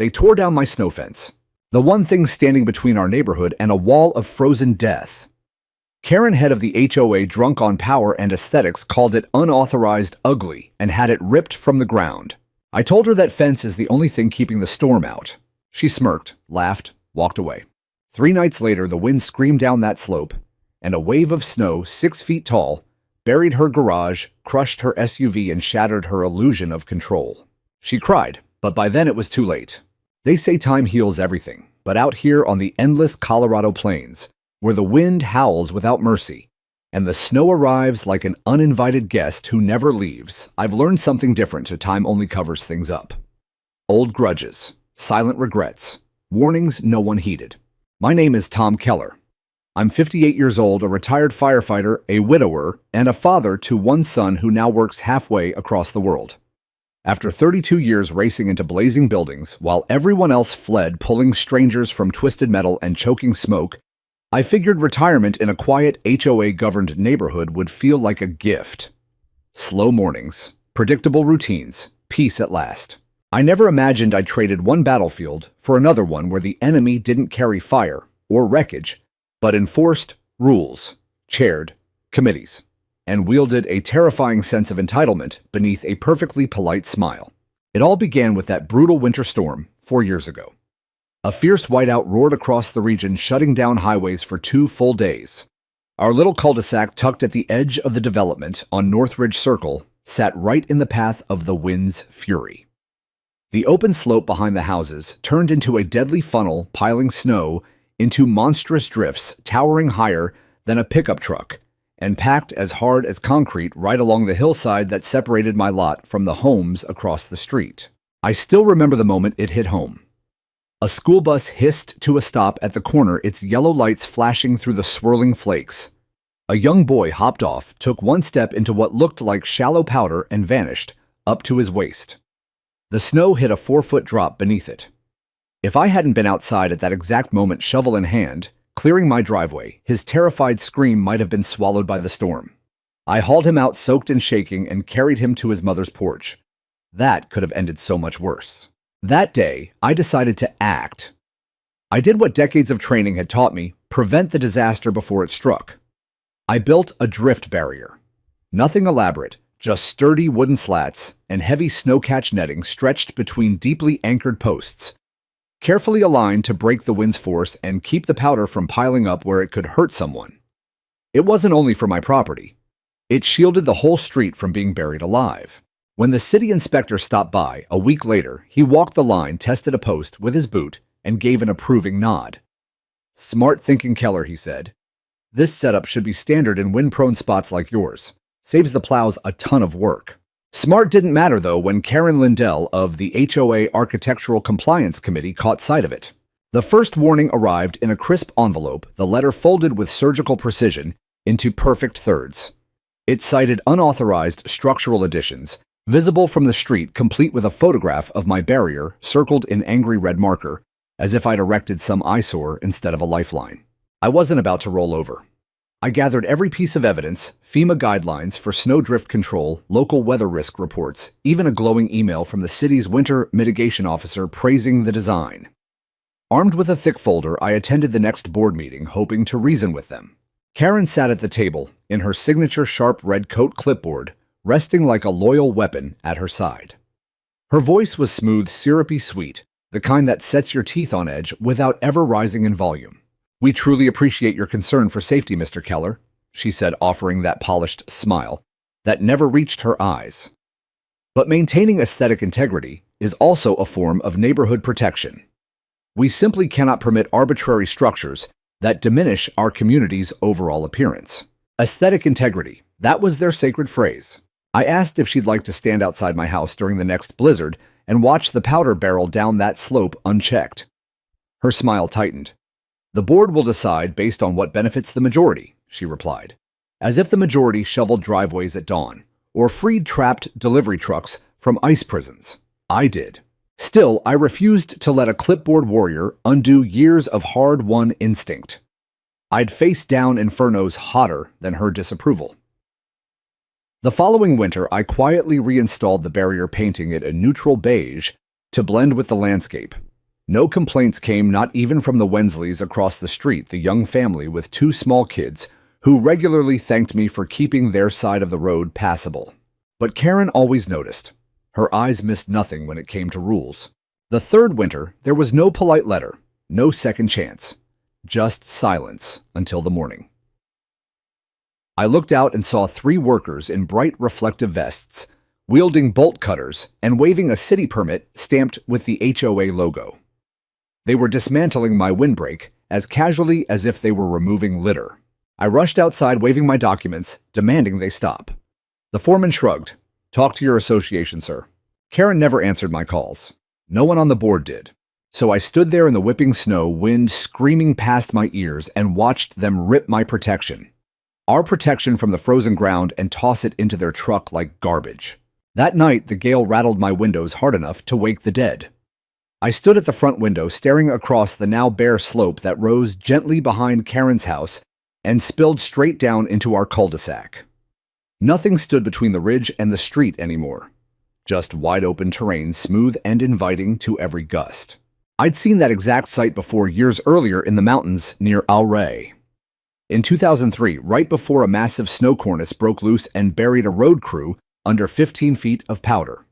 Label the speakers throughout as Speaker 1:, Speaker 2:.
Speaker 1: They tore down my snow fence, the one thing standing between our neighborhood and a wall of frozen death. Karen, head of the HOA, drunk on power and aesthetics, called it unauthorized ugly and had it ripped from the ground. I told her that fence is the only thing keeping the storm out. She smirked, laughed, walked away. 3 nights later, the wind screamed down that slope, and a wave of snow 6 feet tall buried her garage, crushed her SUV, and shattered her illusion of control. She cried, but by then it was too late. They say time heals everything, but out here on the endless Colorado plains, where the wind howls without mercy, and the snow arrives like an uninvited guest who never leaves, I've learned something different to time only covers things up. Old grudges, silent regrets, warnings no one heeded. My name is Tom Keller. I'm 58 years old, a retired firefighter, a widower, and a father to 1 son who now works halfway across the world. After 32 years racing into blazing buildings, while everyone else fled, pulling strangers from twisted metal and choking smoke, I figured retirement in a quiet HOA-governed neighborhood would feel like a gift. Slow mornings, predictable routines, peace at last. I never imagined I traded one battlefield for another one where the enemy didn't carry fire or wreckage, but enforced rules, chaired committees, and wielded a terrifying sense of entitlement beneath a perfectly polite smile. It all began with that brutal winter storm 4 years ago. A fierce whiteout roared across the region, shutting down highways for 2 full days. Our little cul-de-sac, tucked at the edge of the development on Northridge Circle, sat right in the path of the wind's fury. The open slope behind the houses turned into a deadly funnel, piling snow into monstrous drifts towering higher than a pickup truck and packed as hard as concrete right along the hillside that separated my lot from the homes across the street. I still remember the moment it hit home. A school bus hissed to a stop at the corner, its yellow lights flashing through the swirling flakes. A young boy hopped off, took 1 step into what looked like shallow powder, and vanished, up to his waist. The snow hit a 4-foot drop beneath it. If I hadn't been outside at that exact moment, shovel in hand, clearing my driveway, his terrified scream might have been swallowed by the storm. I hauled him out, soaked and shaking, and carried him to his mother's porch. That could have ended so much worse. That day, I decided to act. I did what decades of training had taught me: prevent the disaster before it struck. I built a drift barrier. Nothing elaborate, just sturdy wooden slats and heavy snow-catch netting stretched between deeply anchored posts, carefully aligned to break the wind's force and keep the powder from piling up where it could hurt someone. It wasn't only for my property. It shielded the whole street from being buried alive. When the city inspector stopped by a week later, he walked the line, tested a post with his boot, and gave an approving nod. "Smart thinking, Keller," he said. "This setup should be standard in wind-prone spots like yours. Saves the plows a ton of work." Smart didn't matter, though, when Karen Lindell of the HOA Architectural Compliance Committee caught sight of it. The first warning arrived in a crisp envelope, the letter folded with surgical precision into perfect thirds. It cited unauthorized structural additions, visible from the street, complete with a photograph of my barrier circled in angry red marker, as if I'd erected some eyesore instead of a lifeline. I wasn't about to roll over. I gathered every piece of evidence: FEMA guidelines for snowdrift control, local weather risk reports, even a glowing email from the city's winter mitigation officer praising the design. Armed with a thick folder, I attended the next board meeting, hoping to reason with them. Karen sat at the table, in her signature sharp red coat clipboard, resting like a loyal weapon at her side. Her voice was smooth, syrupy sweet, the kind that sets your teeth on edge without ever rising in volume. "We truly appreciate your concern for safety, Mr. Keller," she said, offering that polished smile that never reached her eyes. "But maintaining aesthetic integrity is also a form of neighborhood protection. We simply cannot permit arbitrary structures that diminish our community's overall appearance." Aesthetic integrity, that was their sacred phrase. I asked if she'd like to stand outside my house during the next blizzard and watch the powder barrel down that slope unchecked. Her smile tightened. "The board will decide based on what benefits the majority," she replied, as if the majority shoveled driveways at dawn or freed trapped delivery trucks from ice prisons. I did. Still, I refused to let a clipboard warrior undo years of hard-won instinct. I'd face down infernos hotter than her disapproval. The following winter, I quietly reinstalled the barrier, painting it a neutral beige to blend with the landscape. No complaints came, not even from the Wensleys across the street, the young family with 2 small kids who regularly thanked me for keeping their side of the road passable. But Karen always noticed. Her eyes missed nothing when it came to rules. The third winter, there was no polite letter, no second chance, just silence until the morning. I looked out and saw 3 workers in bright reflective vests, wielding bolt cutters and waving a city permit stamped with the HOA logo. They were dismantling my windbreak as casually as if they were removing litter. I rushed outside waving my documents, demanding they stop. The foreman shrugged. "Talk to your association, sir." Karen never answered my calls. No one on the board did. So I stood there in the whipping snow, wind screaming past my ears, and watched them rip my protection. Our protection from the frozen ground, and toss it into their truck like garbage. That night, the gale rattled my windows hard enough to wake the dead. I stood at the front window, staring across the now bare slope that rose gently behind Karen's house and spilled straight down into our cul-de-sac. Nothing stood between the ridge and the street anymore. Just wide-open terrain, smooth and inviting to every gust. I'd seen that exact site before years earlier in the mountains near Alray. In 2003, right before a massive snow cornice broke loose and buried a road crew under 15 feet of powder.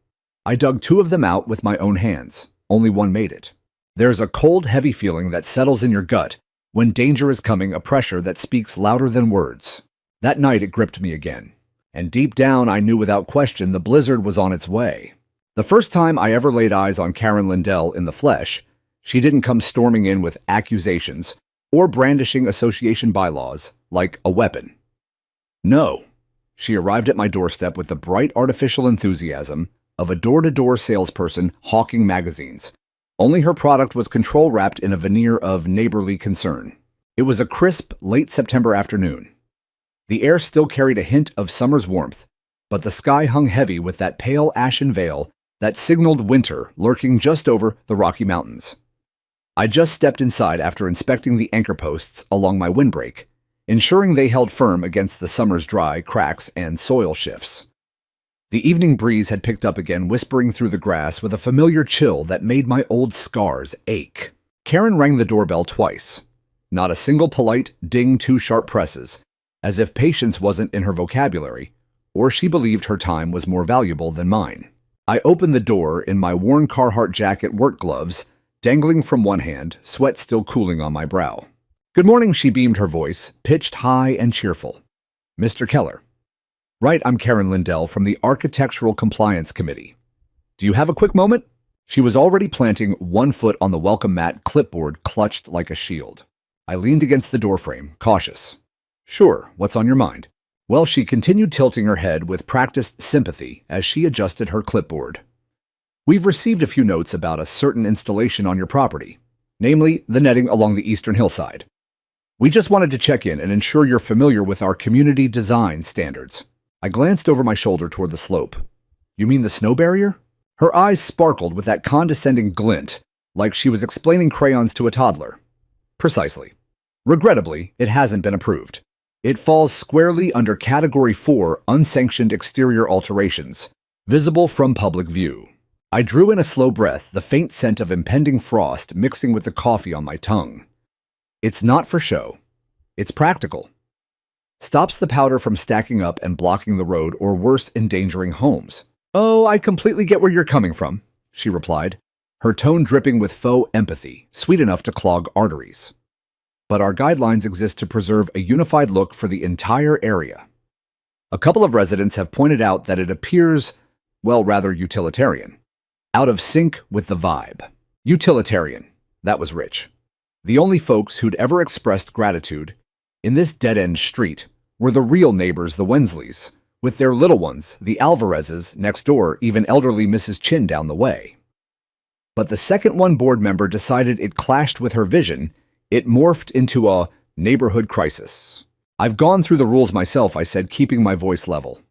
Speaker 1: I dug 2 of them out with my own hands. Only one made it. There's a cold, heavy feeling that settles in your gut when danger is coming, a pressure that speaks louder than words. That night it gripped me again. And deep down I knew without question the blizzard was on its way. The first time I ever laid eyes on Karen Lindell in the flesh, she didn't come storming in with accusations or brandishing association bylaws like a weapon. No, she arrived at my doorstep with the bright artificial enthusiasm of a door-to-door salesperson hawking magazines. Only her product was control-wrapped in a veneer of neighborly concern. It was a crisp, late September afternoon. The air still carried a hint of summer's warmth, but the sky hung heavy with that pale ashen veil that signaled winter lurking just over the Rocky Mountains. I just stepped inside after inspecting the anchor posts along my windbreak, ensuring they held firm against the summer's dry cracks and soil shifts. The evening breeze had picked up again, whispering through the grass with a familiar chill that made my old scars ache. Karen rang the doorbell twice. Not a single polite ding, 2 sharp presses, as if patience wasn't in her vocabulary, or she believed her time was more valuable than mine. I opened the door in my worn Carhartt jacket, work gloves dangling from one hand, sweat still cooling on my brow. "Good morning," she beamed, her voice pitched high and cheerful. "Mr. Keller." "Right, I'm Karen Lindell from the Architectural Compliance Committee. Do you have a quick moment?" She was already planting 1 foot on the welcome mat, clipboard clutched like a shield. I leaned against the doorframe, cautious. "Sure, what's on your mind?" Well, she continued tilting her head with practiced sympathy as she adjusted her clipboard. "We've received a few notes about a certain installation on your property, namely the netting along the eastern hillside. We just wanted to check in and ensure you're familiar with our community design standards." I glanced over my shoulder toward the slope. "You mean the snow barrier?" Her eyes sparkled with that condescending glint, like she was explaining crayons to a toddler. "Precisely. Regrettably, it hasn't been approved. It falls squarely under Category 4 unsanctioned exterior alterations, visible from public view." I drew in a slow breath, the faint scent of impending frost mixing with the coffee on my tongue. "It's not for show. It's practical. Stops the powder from stacking up and blocking the road, or worse, endangering homes." "Oh, I completely get where you're coming from," she replied, her tone dripping with faux empathy, sweet enough to clog arteries. "But our guidelines exist to preserve a unified look for the entire area. A couple of residents have pointed out that it appears, well, rather utilitarian. Out of sync with the vibe." Utilitarian. That was rich. The only folks who'd ever expressed gratitude in this dead-end street were the real neighbors, the Wensleys, with their little ones, the Alvarezes next door, even elderly Mrs. Chin down the way. But the second one board member decided it clashed with her vision, it morphed into a neighborhood crisis. "I've gone through the rules myself," I said, keeping my voice level.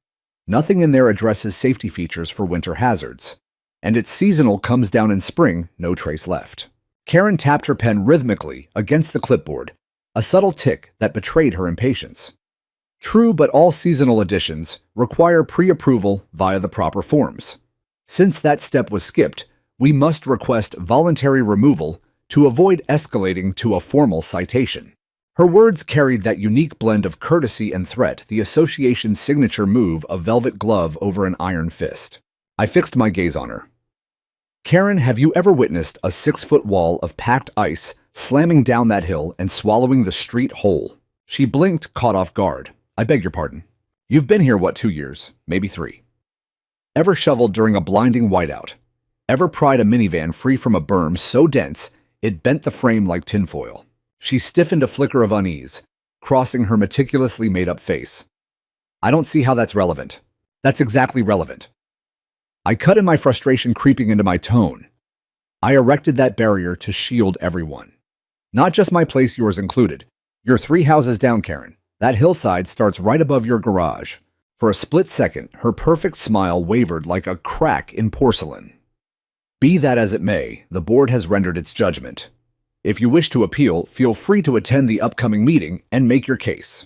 Speaker 1: "Nothing in there addresses safety features for winter hazards. And it's seasonal, comes down in spring, no trace left." Karen tapped her pen rhythmically against the clipboard, a subtle tick that betrayed her impatience. "True, but all seasonal additions require pre-approval via the proper forms. Since that step was skipped, We must request voluntary removal to avoid escalating to a formal citation. Her words carried that unique blend of courtesy and threat, the association's signature move, a velvet glove over an iron fist. I fixed my gaze on her. Karen, have you ever witnessed a 6-foot wall of packed ice slamming down that hill and swallowing the street whole? She blinked, caught off guard. I beg your pardon. You've been here, 2 years, maybe 3. Ever shoveled during a blinding whiteout? Ever pried a minivan free from a berm so dense it bent the frame like tinfoil? She stiffened a flicker of unease, crossing her meticulously made-up face. I don't see how that's relevant. That's exactly relevant. I cut in, my frustration creeping into my tone. I erected that barrier to shield everyone. Not just my place, yours included. You're 3 houses down, Karen. That hillside starts right above your garage. For a split second, her perfect smile wavered like a crack in porcelain. Be that as it may, the board has rendered its judgment. If you wish to appeal, feel free to attend the upcoming meeting and make your case.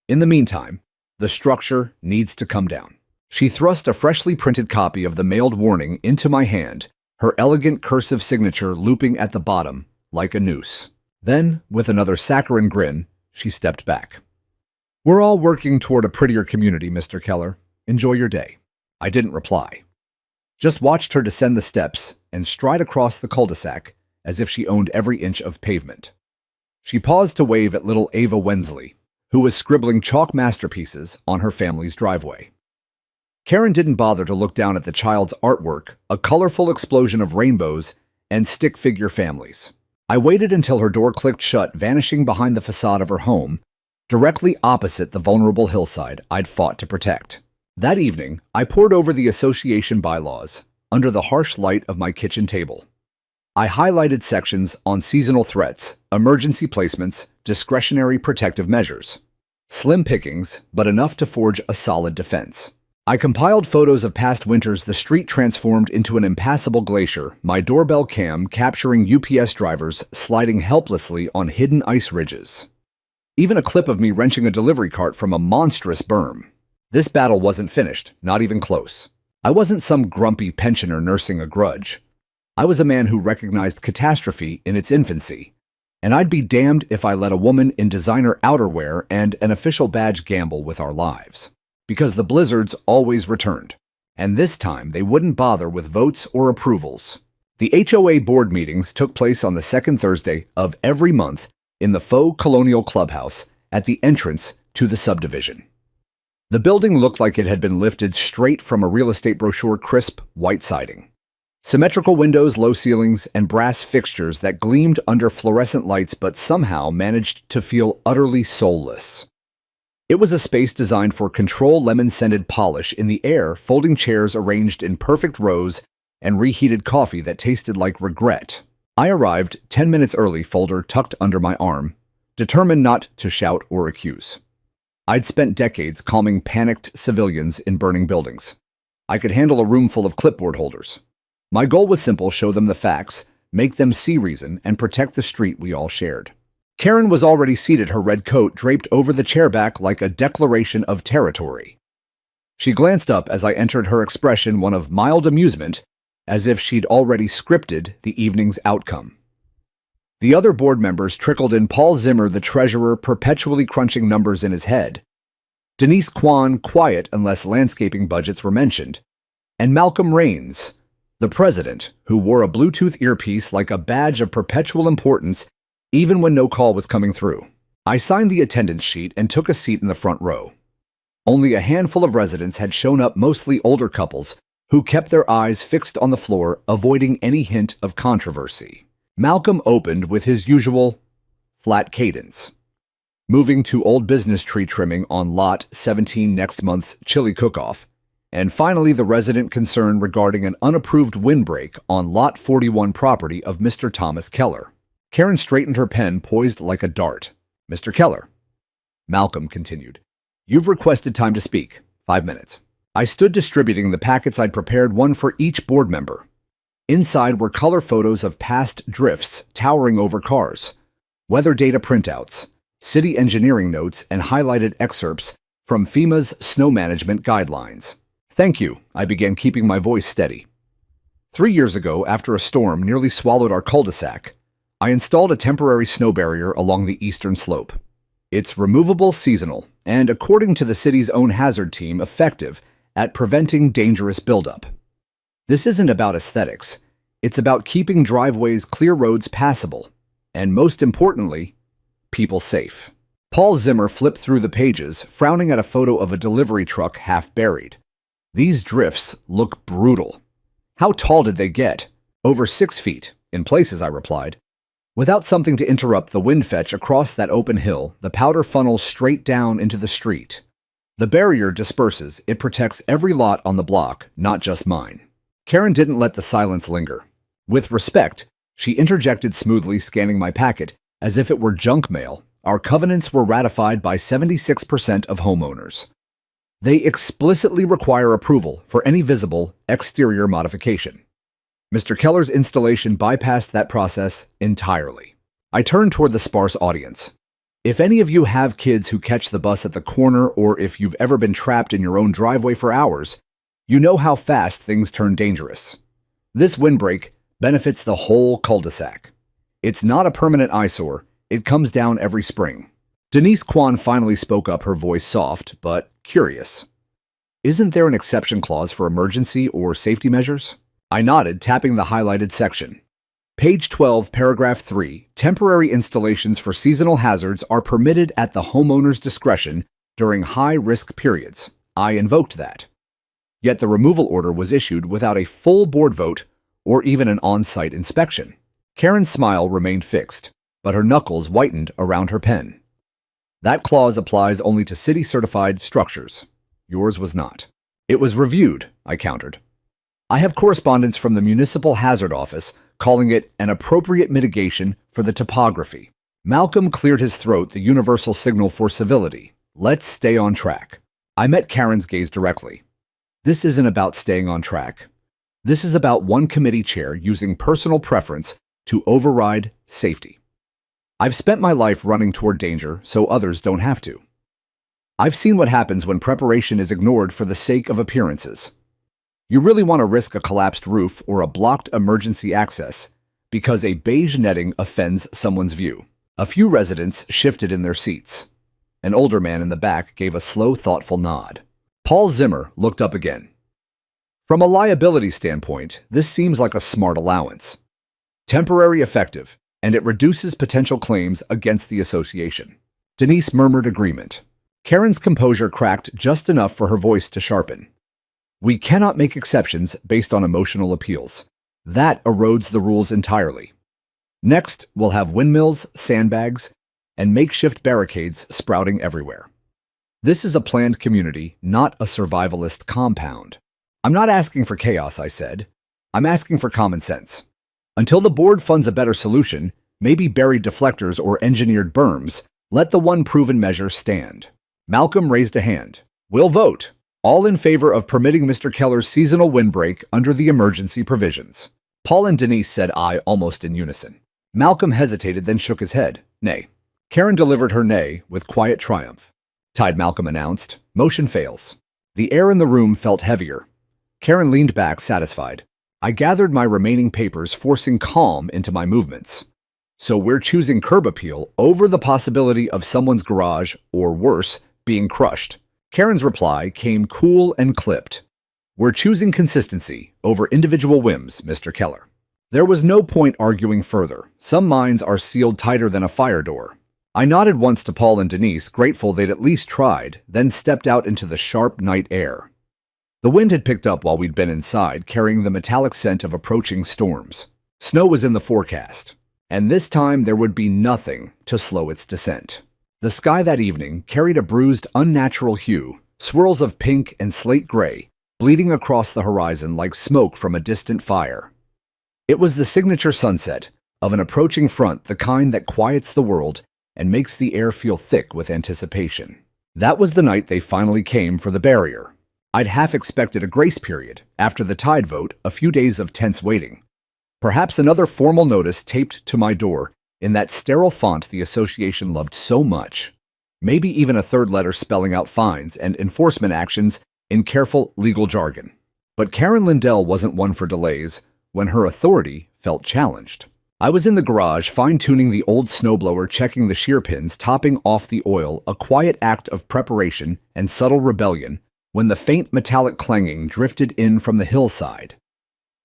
Speaker 1: In the meantime, the structure needs to come down. She thrust a freshly printed copy of the mailed warning into my hand, her elegant cursive signature looping at the bottom like a noose. Then, with another saccharine grin, she stepped back. We're all working toward a prettier community, Mr. Keller. Enjoy your day. I didn't reply. Just watched her descend the steps and stride across the cul-de-sac as if she owned every inch of pavement. She paused to wave at little Ava Wensley, who was scribbling chalk masterpieces on her family's driveway. Karen didn't bother to look down at the child's artwork, a colorful explosion of rainbows and stick figure families. I waited until her door clicked shut, vanishing behind the facade of her home, directly opposite the vulnerable hillside I'd fought to protect. That evening, I pored over the association bylaws under the harsh light of my kitchen table. I highlighted sections on seasonal threats, emergency placements, discretionary protective measures. Slim pickings, but enough to forge a solid defense. I compiled photos of past winters the street transformed into an impassable glacier, my doorbell cam capturing UPS drivers sliding helplessly on hidden ice ridges. Even a clip of me wrenching a delivery cart from a monstrous berm. This battle wasn't finished, not even close. I wasn't some grumpy pensioner nursing a grudge. I was a man who recognized catastrophe in its infancy, and I'd be damned if I let a woman in designer outerwear and an official badge gamble with our lives. Because the blizzards always returned, and this time they wouldn't bother with votes or approvals. The HOA board meetings took place on the second Thursday of every month in the faux colonial clubhouse at the entrance to the subdivision. The building looked like it had been lifted straight from a real estate brochure, crisp white siding. Symmetrical windows, low ceilings, and brass fixtures that gleamed under fluorescent lights but somehow managed to feel utterly soulless. It was a space designed for control, lemon-scented polish in the air, folding chairs arranged in perfect rows, and reheated coffee that tasted like regret. I arrived 10 minutes early, folder tucked under my arm, determined not to shout or accuse. I'd spent decades calming panicked civilians in burning buildings. I could handle a room full of clipboard holders. My goal was simple: show them the facts, make them see reason, and protect the street we all shared. Karen was already seated, her red coat draped over the chair back like a declaration of territory. She glanced up as I entered, her expression one of mild amusement, as if she'd already scripted the evening's outcome. The other board members trickled in: Paul Zimmer, the treasurer, perpetually crunching numbers in his head; Denise Kwan, quiet unless landscaping budgets were mentioned; and Malcolm Raines, the president, who wore a Bluetooth earpiece like a badge of perpetual importance even when no call was coming through. I signed the attendance sheet and took a seat in the front row. Only a handful of residents had shown up, mostly older couples, who kept their eyes fixed on the floor, avoiding any hint of controversy. Malcolm opened with his usual flat cadence, moving to old business tree trimming on Lot 17 next month's chili cook-off, and finally the resident concern regarding an unapproved windbreak on Lot 41 property of Mr. Thomas Keller. Karen straightened her pen, poised like a dart. Mr. Keller, Malcolm continued, you've requested time to speak. 5 minutes. I stood distributing the packets I'd prepared, one for each board member. Inside were color photos of past drifts towering over cars, weather data printouts, city engineering notes, and highlighted excerpts from FEMA's snow management guidelines. Thank you, I began, keeping my voice steady. 3 years ago, after a storm nearly swallowed our cul-de-sac, I installed a temporary snow barrier along the eastern slope. It's removable, seasonal, and according to the city's own hazard team, effective at preventing dangerous buildup. This isn't about aesthetics. It's about keeping driveways, clear roads passable, and most importantly, people safe. Paul Zimmer flipped through the pages, frowning at a photo of a delivery truck half buried. These drifts look brutal. How tall did they get? Over 6 feet, in places, I replied. Without something to interrupt the wind fetch across that open hill, the powder funnels straight down into the street. The barrier disperses. It protects every lot on the block, not just mine. Karen didn't let the silence linger. With respect, she interjected smoothly, scanning my packet as if it were junk mail. Our covenants were ratified by 76% of homeowners. They explicitly require approval for any visible exterior modification. Mr. Keller's installation bypassed that process entirely. I turned toward the sparse audience. If any of you have kids who catch the bus at the corner, or if you've ever been trapped in your own driveway for hours, you know how fast things turn dangerous. This windbreak benefits the whole cul-de-sac. It's not a permanent eyesore. It comes down every spring. Denise Kwan finally spoke up, her voice soft but curious. Isn't there an exception clause for emergency or safety measures? I nodded, tapping the highlighted section. Page 12, paragraph 3, temporary installations for seasonal hazards are permitted at the homeowner's discretion during high-risk periods. I invoked that. Yet the removal order was issued without a full board vote or even an on-site inspection. Karen's smile remained fixed, but her knuckles whitened around her pen. That clause applies only to city-certified structures. Yours was not. It was reviewed, I countered. I have correspondence from the Municipal Hazard Office calling it an appropriate mitigation for the topography. Malcolm cleared his throat, the universal signal for civility. Let's stay on track. I met Karen's gaze directly. This isn't about staying on track. This is about one committee chair using personal preference to override safety. I've spent my life running toward danger so others don't have to. I've seen what happens when preparation is ignored for the sake of appearances. You really want to risk a collapsed roof or a blocked emergency access because a beige netting offends someone's view. A few residents shifted in their seats. An older man in the back gave a slow, thoughtful nod. Paul Zimmer looked up again. From a liability standpoint, this seems like a smart allowance. Temporary, effective, and it reduces potential claims against the association. Denise murmured agreement. Karen's composure cracked just enough for her voice to sharpen. We cannot make exceptions based on emotional appeals. That erodes the rules entirely. Next, we'll have windmills, sandbags, and makeshift barricades sprouting everywhere. This is a planned community, not a survivalist compound. I'm not asking for chaos, I said. I'm asking for common sense. Until the board funds a better solution, maybe buried deflectors or engineered berms, let the one proven measure stand. Malcolm raised a hand. We'll vote. All in favor of permitting Mr. Keller's seasonal windbreak under the emergency provisions. Paul and Denise said aye almost in unison. Malcolm hesitated, then shook his head. Nay. Karen delivered her nay with quiet triumph. Tied, Malcolm announced. Motion fails. The air in the room felt heavier. Karen leaned back, satisfied. I gathered my remaining papers, forcing calm into my movements. So we're choosing curb appeal over the possibility of someone's garage, or worse, being crushed. Karen's reply came cool and clipped. We're choosing consistency over individual whims, Mr. Keller. There was no point arguing further. Some minds are sealed tighter than a fire door. I nodded once to Paul and Denise, grateful they'd at least tried, then stepped out into the sharp night air. The wind had picked up while we'd been inside, carrying the metallic scent of approaching storms. Snow was in the forecast, and this time there would be nothing to slow its descent. The sky that evening carried a bruised, unnatural hue, swirls of pink and slate gray, bleeding across the horizon like smoke from a distant fire. It was the signature sunset of an approaching front, the kind that quiets the world and makes the air feel thick with anticipation. That was the night they finally came for the barrier. I'd half expected a grace period after the tide vote, a few days of tense waiting. Perhaps another formal notice taped to my door in that sterile font the association loved so much. Maybe even a third letter spelling out fines and enforcement actions in careful legal jargon. But Karen Lindell wasn't one for delays when her authority felt challenged. I was in the garage fine-tuning the old snowblower, checking the shear pins, topping off the oil, a quiet act of preparation and subtle rebellion, when the faint metallic clanging drifted in from the hillside.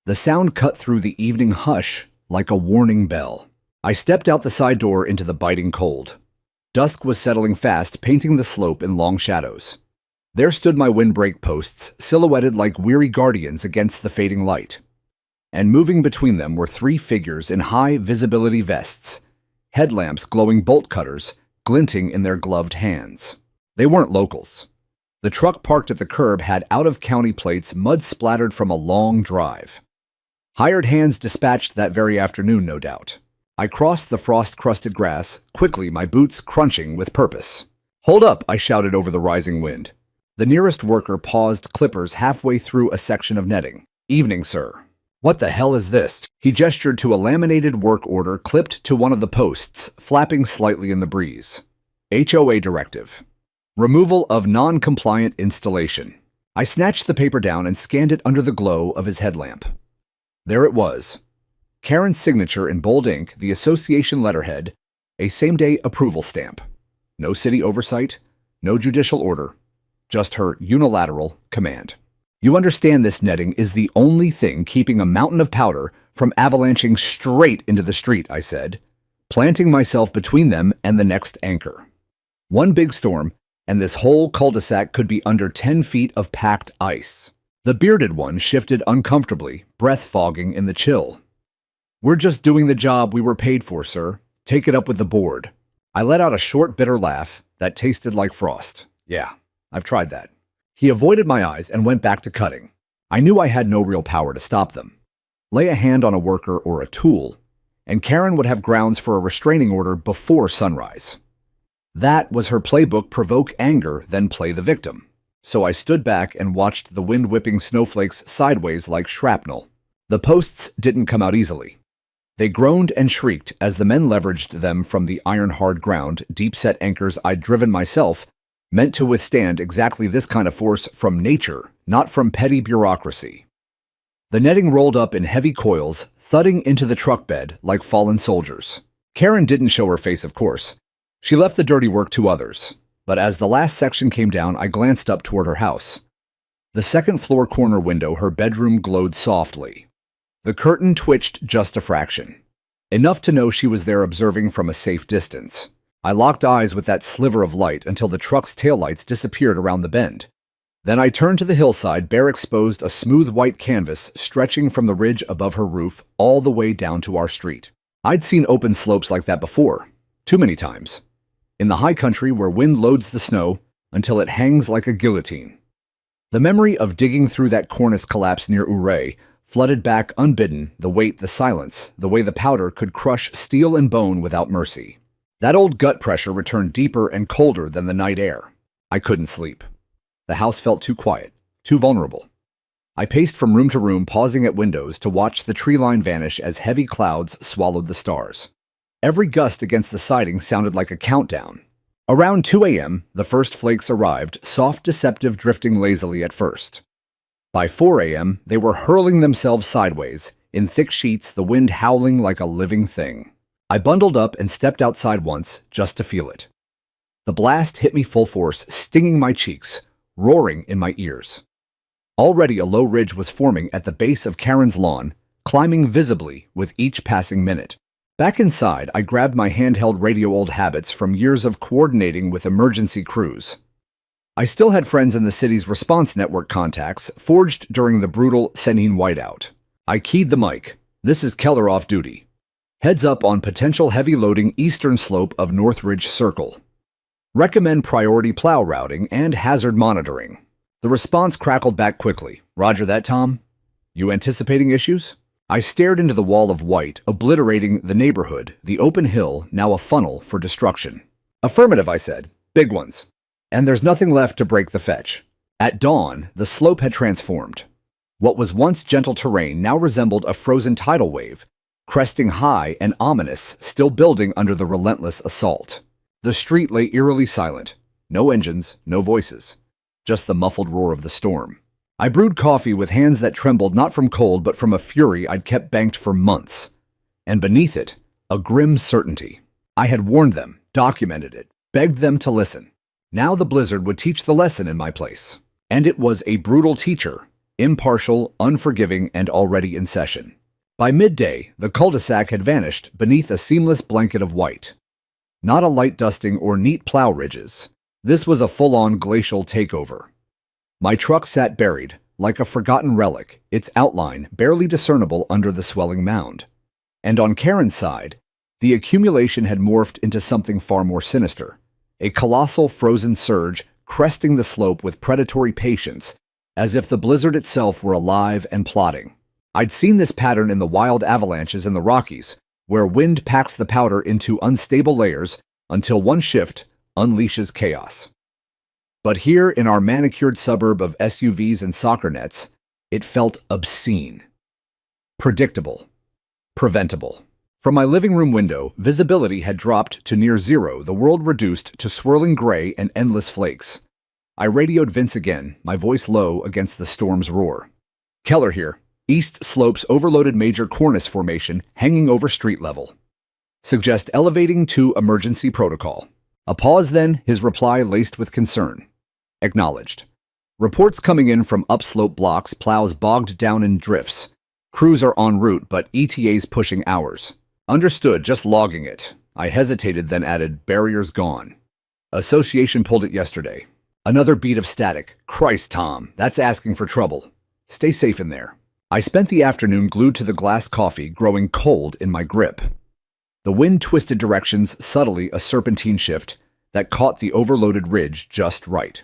Speaker 1: The sound cut through the evening hush like a warning bell. I stepped out the side door into the biting cold. Dusk was settling fast, painting the slope in long shadows. There stood my windbreak posts, silhouetted like weary guardians against the fading light. And moving between them were three figures in high-visibility vests, headlamps glowing bolt cutters glinting in their gloved hands. They weren't locals. The truck parked at the curb had out-of-county plates, mud splattered from a long drive. Hired hands dispatched that very afternoon, no doubt. I crossed the frost-crusted grass, quickly, my boots crunching with purpose. "Hold up," I shouted over the rising wind. The nearest worker paused, clippers halfway through a section of netting. "Evening, sir." "What the hell is this?" He gestured to a laminated work order clipped to one of the posts, flapping slightly in the breeze. HOA directive. Removal of non-compliant installation. I snatched the paper down and scanned it under the glow of his headlamp. There it was. Karen's signature in bold ink, the association letterhead, a same-day approval stamp. No city oversight, no judicial order, just her unilateral command. "You understand this netting is the only thing keeping a mountain of powder from avalanching straight into the street," I said, planting myself between them and the next anchor. One big storm, and this whole cul-de-sac could be under 10 feet of packed ice. The bearded one shifted uncomfortably, breath fogging in the chill. "We're just doing the job we were paid for, sir. Take it up with the board." I let out a short, bitter laugh that tasted like frost. "Yeah, I've tried that." He avoided my eyes and went back to cutting. I knew I had no real power to stop them. Lay a hand on a worker or a tool, and Karen would have grounds for a restraining order before sunrise. That was her playbook: provoke anger, then play the victim. So I stood back and watched the wind-whipping snowflakes sideways like shrapnel. The posts didn't come out easily. They groaned and shrieked as the men leveraged them from the iron-hard ground, deep-set anchors I'd driven myself, meant to withstand exactly this kind of force from nature, not from petty bureaucracy. The netting rolled up in heavy coils, thudding into the truck bed like fallen soldiers. Karen didn't show her face, of course. She left the dirty work to others. But as the last section came down, I glanced up toward her house. The second-floor corner window, her bedroom, glowed softly. The curtain twitched just a fraction, enough to know she was there observing from a safe distance. I locked eyes with that sliver of light until the truck's taillights disappeared around the bend. Then I turned to the hillside, bare exposed, a smooth white canvas stretching from the ridge above her roof all the way down to our street. I'd seen open slopes like that before, too many times. In the high country where wind loads the snow until it hangs like a guillotine. The memory of digging through that cornice collapse near Ouray flooded back unbidden, the weight, the silence, the way the powder could crush steel and bone without mercy. That old gut pressure returned deeper and colder than the night air. I couldn't sleep. The house felt too quiet, too vulnerable. I paced from room to room, pausing at windows to watch the tree line vanish as heavy clouds swallowed the stars. Every gust against the siding sounded like a countdown. Around 2 a.m., the first flakes arrived, soft, deceptive, drifting lazily at first. By 4 a.m., they were hurling themselves sideways, in thick sheets, the wind howling like a living thing. I bundled up and stepped outside once, just to feel it. The blast hit me full force, stinging my cheeks, roaring in my ears. Already a low ridge was forming at the base of Karen's lawn, climbing visibly with each passing minute. Back inside, I grabbed my handheld radio, old habits from years of coordinating with emergency crews. I still had friends in the city's response network, contacts forged during the brutal Senin whiteout. I keyed the mic. "This is Keller off duty. Heads up on potential heavy loading eastern slope of Northridge Circle. Recommend priority plow routing and hazard monitoring." The response crackled back quickly. "Roger that, Tom. You anticipating issues?" I stared into the wall of white, obliterating the neighborhood, the open hill, now a funnel for destruction. "Affirmative," I said. "Big ones. And there's nothing left to break the fetch." At dawn, the slope had transformed. What was once gentle terrain now resembled a frozen tidal wave, cresting high and ominous, still building under the relentless assault. The street lay eerily silent. No engines, no voices. Just the muffled roar of the storm. I brewed coffee with hands that trembled not from cold but from a fury I'd kept banked for months. And beneath it, a grim certainty. I had warned them, documented it, begged them to listen. Now the blizzard would teach the lesson in my place. And it was a brutal teacher, impartial, unforgiving, and already in session. By midday, the cul-de-sac had vanished beneath a seamless blanket of white. Not a light dusting or neat plow ridges. This was a full-on glacial takeover. My truck sat buried, like a forgotten relic, its outline barely discernible under the swelling mound. And on Karen's side, the accumulation had morphed into something far more sinister. A colossal frozen surge cresting the slope with predatory patience, as if the blizzard itself were alive and plotting. I'd seen this pattern in the wild avalanches in the Rockies, where wind packs the powder into unstable layers until one shift unleashes chaos. But here in our manicured suburb of SUVs and soccer nets, it felt obscene. Predictable. Preventable. From my living room window, visibility had dropped to near zero, the world reduced to swirling gray and endless flakes. I radioed Vince again, my voice low against the storm's roar. Keller here. East Slope's overloaded major cornice formation hanging over street level. Suggest elevating to emergency protocol. A pause then, his reply laced with concern. Acknowledged. Reports coming in from upslope blocks, plows bogged down in drifts. Crews are en route, but ETA's pushing hours. Understood, just logging it. I hesitated, then added, barriers gone. Association pulled it yesterday. Another beat of static. Christ, Tom, that's asking for trouble. Stay safe in there. I spent the afternoon glued to the glass coffee, growing cold in my grip. The wind twisted directions subtly, a serpentine shift that caught the overloaded ridge just right.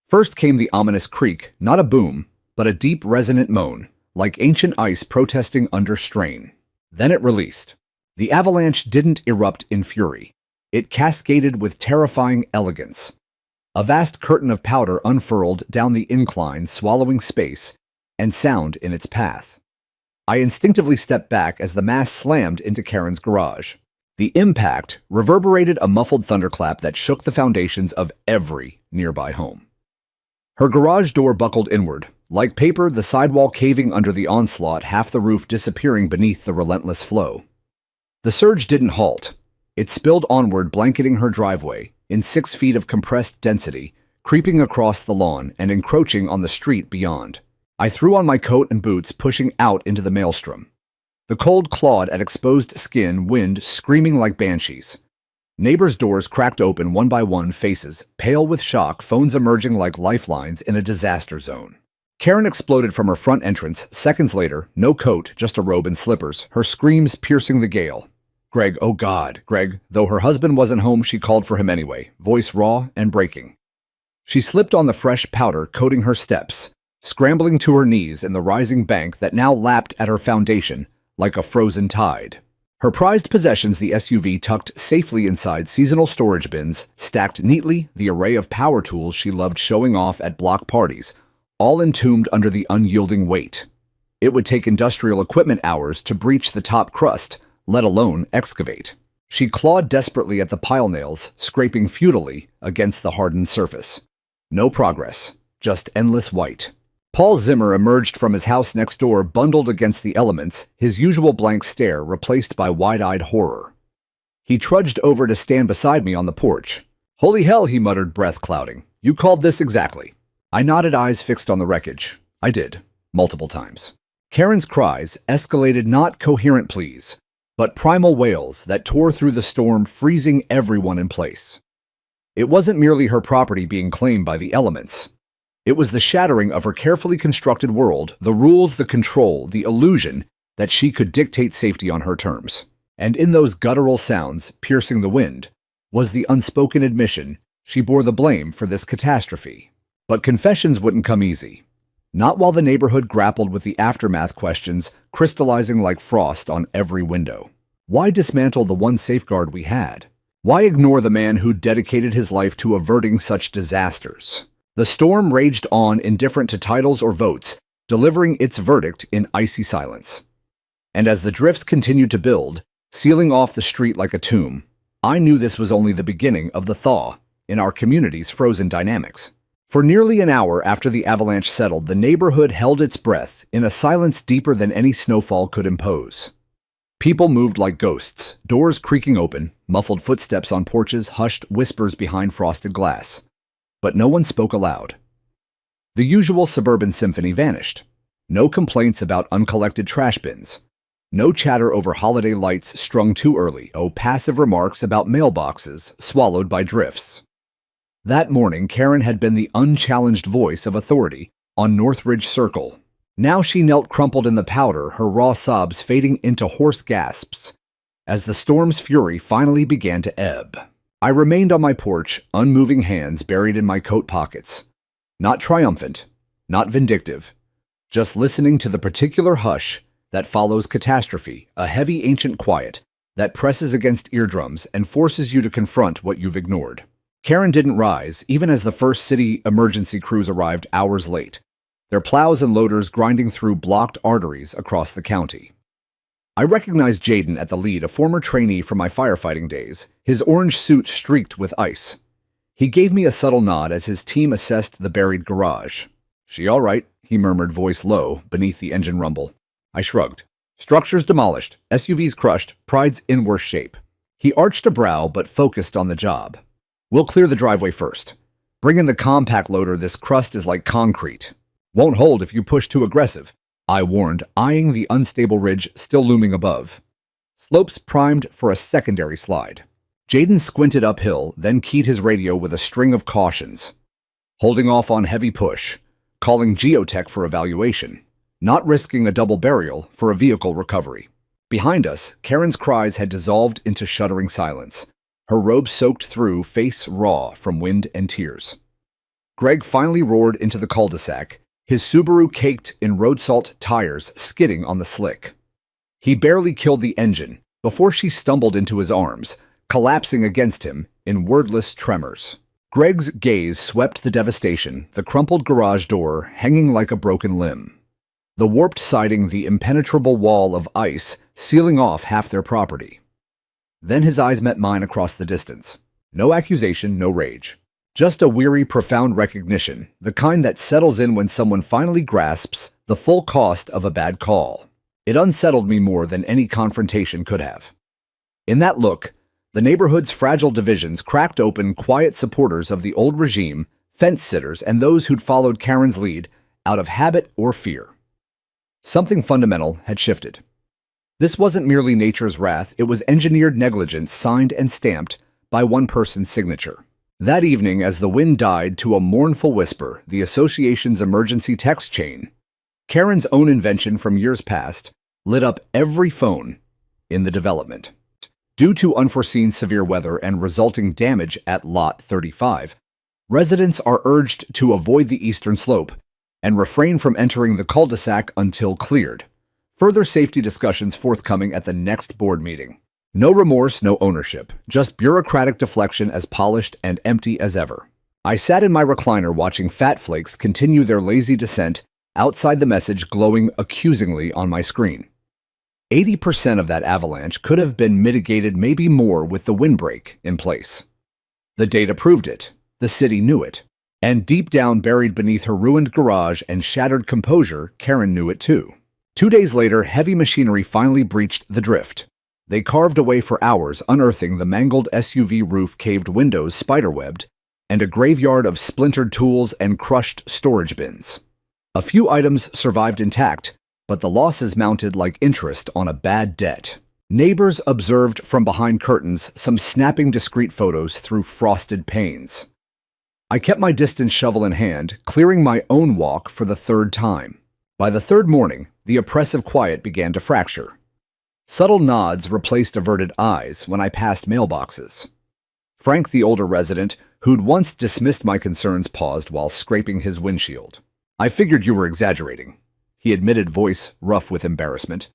Speaker 1: First came the ominous creak, not a boom, but a deep resonant moan, like ancient ice protesting under strain. Then it released. The avalanche didn't erupt in fury. It cascaded with terrifying elegance. A vast curtain of powder unfurled down the incline, swallowing space and sound in its path. I instinctively stepped back as the mass slammed into Karen's garage. The impact reverberated a muffled thunderclap that shook the foundations of every nearby home. Her garage door buckled inward. Like paper, the sidewall caving under the onslaught, half the roof disappearing beneath the relentless flow. The surge didn't halt. It spilled onward, blanketing her driveway, in 6 feet of compressed density, creeping across the lawn and encroaching on the street beyond. I threw on my coat and boots, pushing out into the maelstrom. The cold clawed at exposed skin, wind screaming like banshees. Neighbors' doors cracked open one by one, faces pale with shock, phones emerging like lifelines in a disaster zone. Karen exploded from her front entrance. Seconds later, no coat, just a robe and slippers, her screams piercing the gale. Greg, oh God, Greg. Though her husband wasn't home, she called for him anyway, voice raw and breaking. She slipped on the fresh powder coating her steps, scrambling to her knees in the rising bank that now lapped at her foundation like a frozen tide. Her prized possessions, the SUV tucked safely inside seasonal storage bins, stacked neatly, the array of power tools she loved showing off at block parties, all entombed under the unyielding weight. It would take industrial equipment hours to breach the top crust, let alone excavate. She clawed desperately at the pile nails, scraping futilely against the hardened surface. No progress, just endless white. Paul Zimmer emerged from his house next door, bundled against the elements, his usual blank stare replaced by wide-eyed horror. He trudged over to stand beside me on the porch. Holy hell, he muttered, breath clouding. You called this exactly. I nodded, eyes fixed on the wreckage. I did, multiple times. Karen's cries escalated, not coherent pleas, but primal wails that tore through the storm, freezing everyone in place. It wasn't merely her property being claimed by the elements. It was the shattering of her carefully constructed world, the rules, the control, the illusion that she could dictate safety on her terms. And in those guttural sounds, piercing the wind, was the unspoken admission she bore the blame for this catastrophe. But confessions wouldn't come easy. Not while the neighborhood grappled with the aftermath questions crystallizing like frost on every window. Why dismantle the one safeguard we had? Why ignore the man who dedicated his life to averting such disasters? The storm raged on, indifferent to titles or votes, delivering its verdict in icy silence. And as the drifts continued to build, sealing off the street like a tomb, I knew this was only the beginning of the thaw in our community's frozen dynamics. For nearly an hour after the avalanche settled, the neighborhood held its breath in a silence deeper than any snowfall could impose. People moved like ghosts, doors creaking open, muffled footsteps on porches, hushed whispers behind frosted glass. But no one spoke aloud. The usual suburban symphony vanished. No complaints about uncollected trash bins. No chatter over holiday lights strung too early. Oh, passive remarks about mailboxes swallowed by drifts. That morning, Karen had been the unchallenged voice of authority on Northridge Circle. Now she knelt crumpled in the powder, her raw sobs fading into hoarse gasps as the storm's fury finally began to ebb. I remained on my porch, unmoving hands buried in my coat pockets. Not triumphant, not vindictive, just listening to the particular hush that follows catastrophe, a heavy ancient quiet that presses against eardrums and forces you to confront what you've ignored. Karen didn't rise, even as the first city emergency crews arrived hours late, their plows and loaders grinding through blocked arteries across the county. I recognized Jaden at the lead, a former trainee from my firefighting days, his orange suit streaked with ice. He gave me a subtle nod as his team assessed the buried garage. "She all right?" he murmured, voice low, beneath the engine rumble. I shrugged. "Structures demolished, SUVs crushed, pride's in worse shape." He arched a brow but focused on the job. "We'll clear the driveway first. Bring in the compact loader, this crust is like concrete. Won't hold if you push too aggressive," I warned, eyeing the unstable ridge still looming above. Slopes primed for a secondary slide. Jaden squinted uphill, then keyed his radio with a string of cautions. Holding off on heavy push, calling geotech for evaluation, not risking a double burial for a vehicle recovery. Behind us, Karen's cries had dissolved into shuddering silence, her robe soaked through, face raw from wind and tears. Greg finally roared into the cul-de-sac, his Subaru caked in road salt tires skidding on the slick. He barely killed the engine before she stumbled into his arms, collapsing against him in wordless tremors. Greg's gaze swept the devastation, the crumpled garage door hanging like a broken limb, the warped siding, the impenetrable wall of ice sealing off half their property. Then his eyes met mine across the distance. No accusation, no rage. Just a weary, profound recognition, the kind that settles in when someone finally grasps the full cost of a bad call. It unsettled me more than any confrontation could have. In that look, the neighborhood's fragile divisions cracked open, quiet supporters of the old regime, fence-sitters, and those who'd followed Karen's lead out of habit or fear. Something fundamental had shifted. This wasn't merely nature's wrath, it was engineered negligence signed and stamped by one person's signature. That evening, as the wind died to a mournful whisper, the association's emergency text chain, Karen's own invention from years past, lit up every phone in the development. Due to unforeseen severe weather and resulting damage at Lot 35, residents are urged to avoid the eastern slope and refrain from entering the cul-de-sac until cleared. Further safety discussions forthcoming at the next board meeting. No remorse, no ownership, just bureaucratic deflection as polished and empty as ever. I sat in my recliner watching fat flakes continue their lazy descent outside the message glowing accusingly on my screen. 80% of that avalanche could have been mitigated, maybe more, with the windbreak in place. The data proved it. The city knew it. And deep down, buried beneath her ruined garage and shattered composure, Karen knew it too. 2 days later, heavy machinery finally breached the drift. They carved away for hours, unearthing the mangled SUV roof, caved windows spiderwebbed, and a graveyard of splintered tools and crushed storage bins. A few items survived intact, but the losses mounted like interest on a bad debt. Neighbors observed from behind curtains, some snapping discreet photos through frosted panes. I kept my distance, shovel in hand, clearing my own walk for the third time. By the third morning, the oppressive quiet began to fracture. Subtle nods replaced averted eyes when I passed mailboxes. Frank, the older resident, who'd once dismissed my concerns, paused while scraping his windshield. "I figured you were exaggerating," he admitted, voice rough with embarrassment.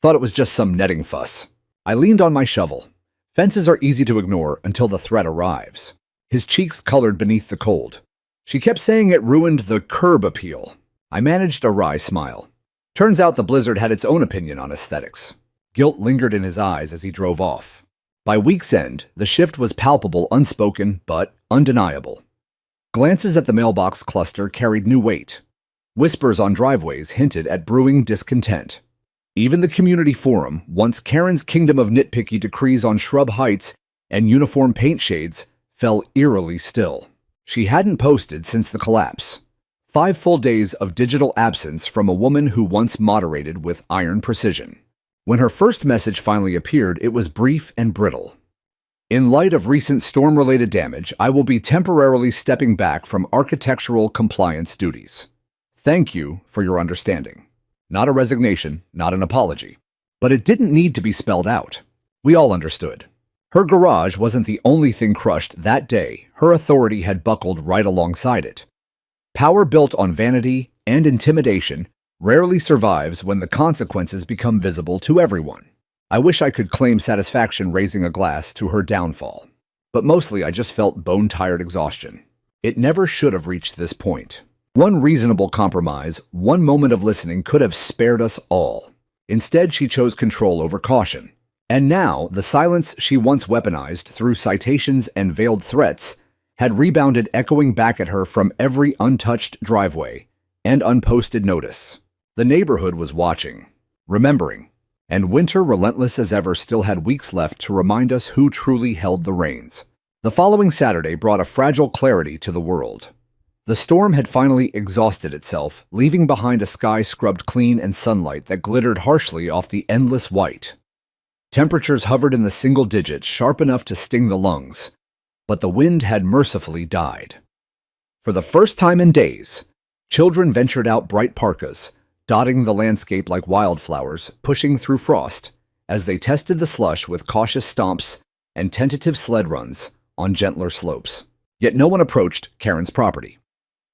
Speaker 1: "Thought it was just some netting fuss." I leaned on my shovel. Fences are easy to ignore until the threat arrives. His cheeks colored beneath the cold. "She kept saying it ruined the curb appeal." I managed a wry smile. Turns out the blizzard had its own opinion on aesthetics. Guilt lingered in his eyes as he drove off. By week's end, the shift was palpable, unspoken, but undeniable. Glances at the mailbox cluster carried new weight. Whispers on driveways hinted at brewing discontent. Even the community forum, once Karen's kingdom of nitpicky decrees on shrub heights and uniform paint shades, fell eerily still. She hadn't posted since the collapse. 5 full days of digital absence from a woman who once moderated with iron precision. When her first message finally appeared, it was brief and brittle. In light of recent storm-related damage, I will be temporarily stepping back from architectural compliance duties. Thank you for your understanding. Not a resignation, not an apology. But it didn't need to be spelled out. We all understood. Her garage wasn't the only thing crushed that day. Her authority had buckled right alongside it. Power built on vanity and intimidation rarely survives when the consequences become visible to everyone. I wish I could claim satisfaction raising a glass to her downfall. But mostly I just felt bone-tired exhaustion. It never should have reached this point. One reasonable compromise, one moment of listening could have spared us all. Instead, she chose control over caution. And now, the silence she once weaponized through citations and veiled threats had rebounded, echoing back at her from every untouched driveway and unposted notice. The neighborhood was watching, remembering, and winter, relentless as ever, still had weeks left to remind us who truly held the reins. The following Saturday brought a fragile clarity to the world. The storm had finally exhausted itself, leaving behind a sky scrubbed clean and sunlight that glittered harshly off the endless white. Temperatures hovered in the single digits, sharp enough to sting the lungs, but the wind had mercifully died. For the first time in days, children ventured out bright parkas, dotting the landscape like wildflowers, pushing through frost as they tested the slush with cautious stomps and tentative sled runs on gentler slopes. Yet no one approached Karen's property.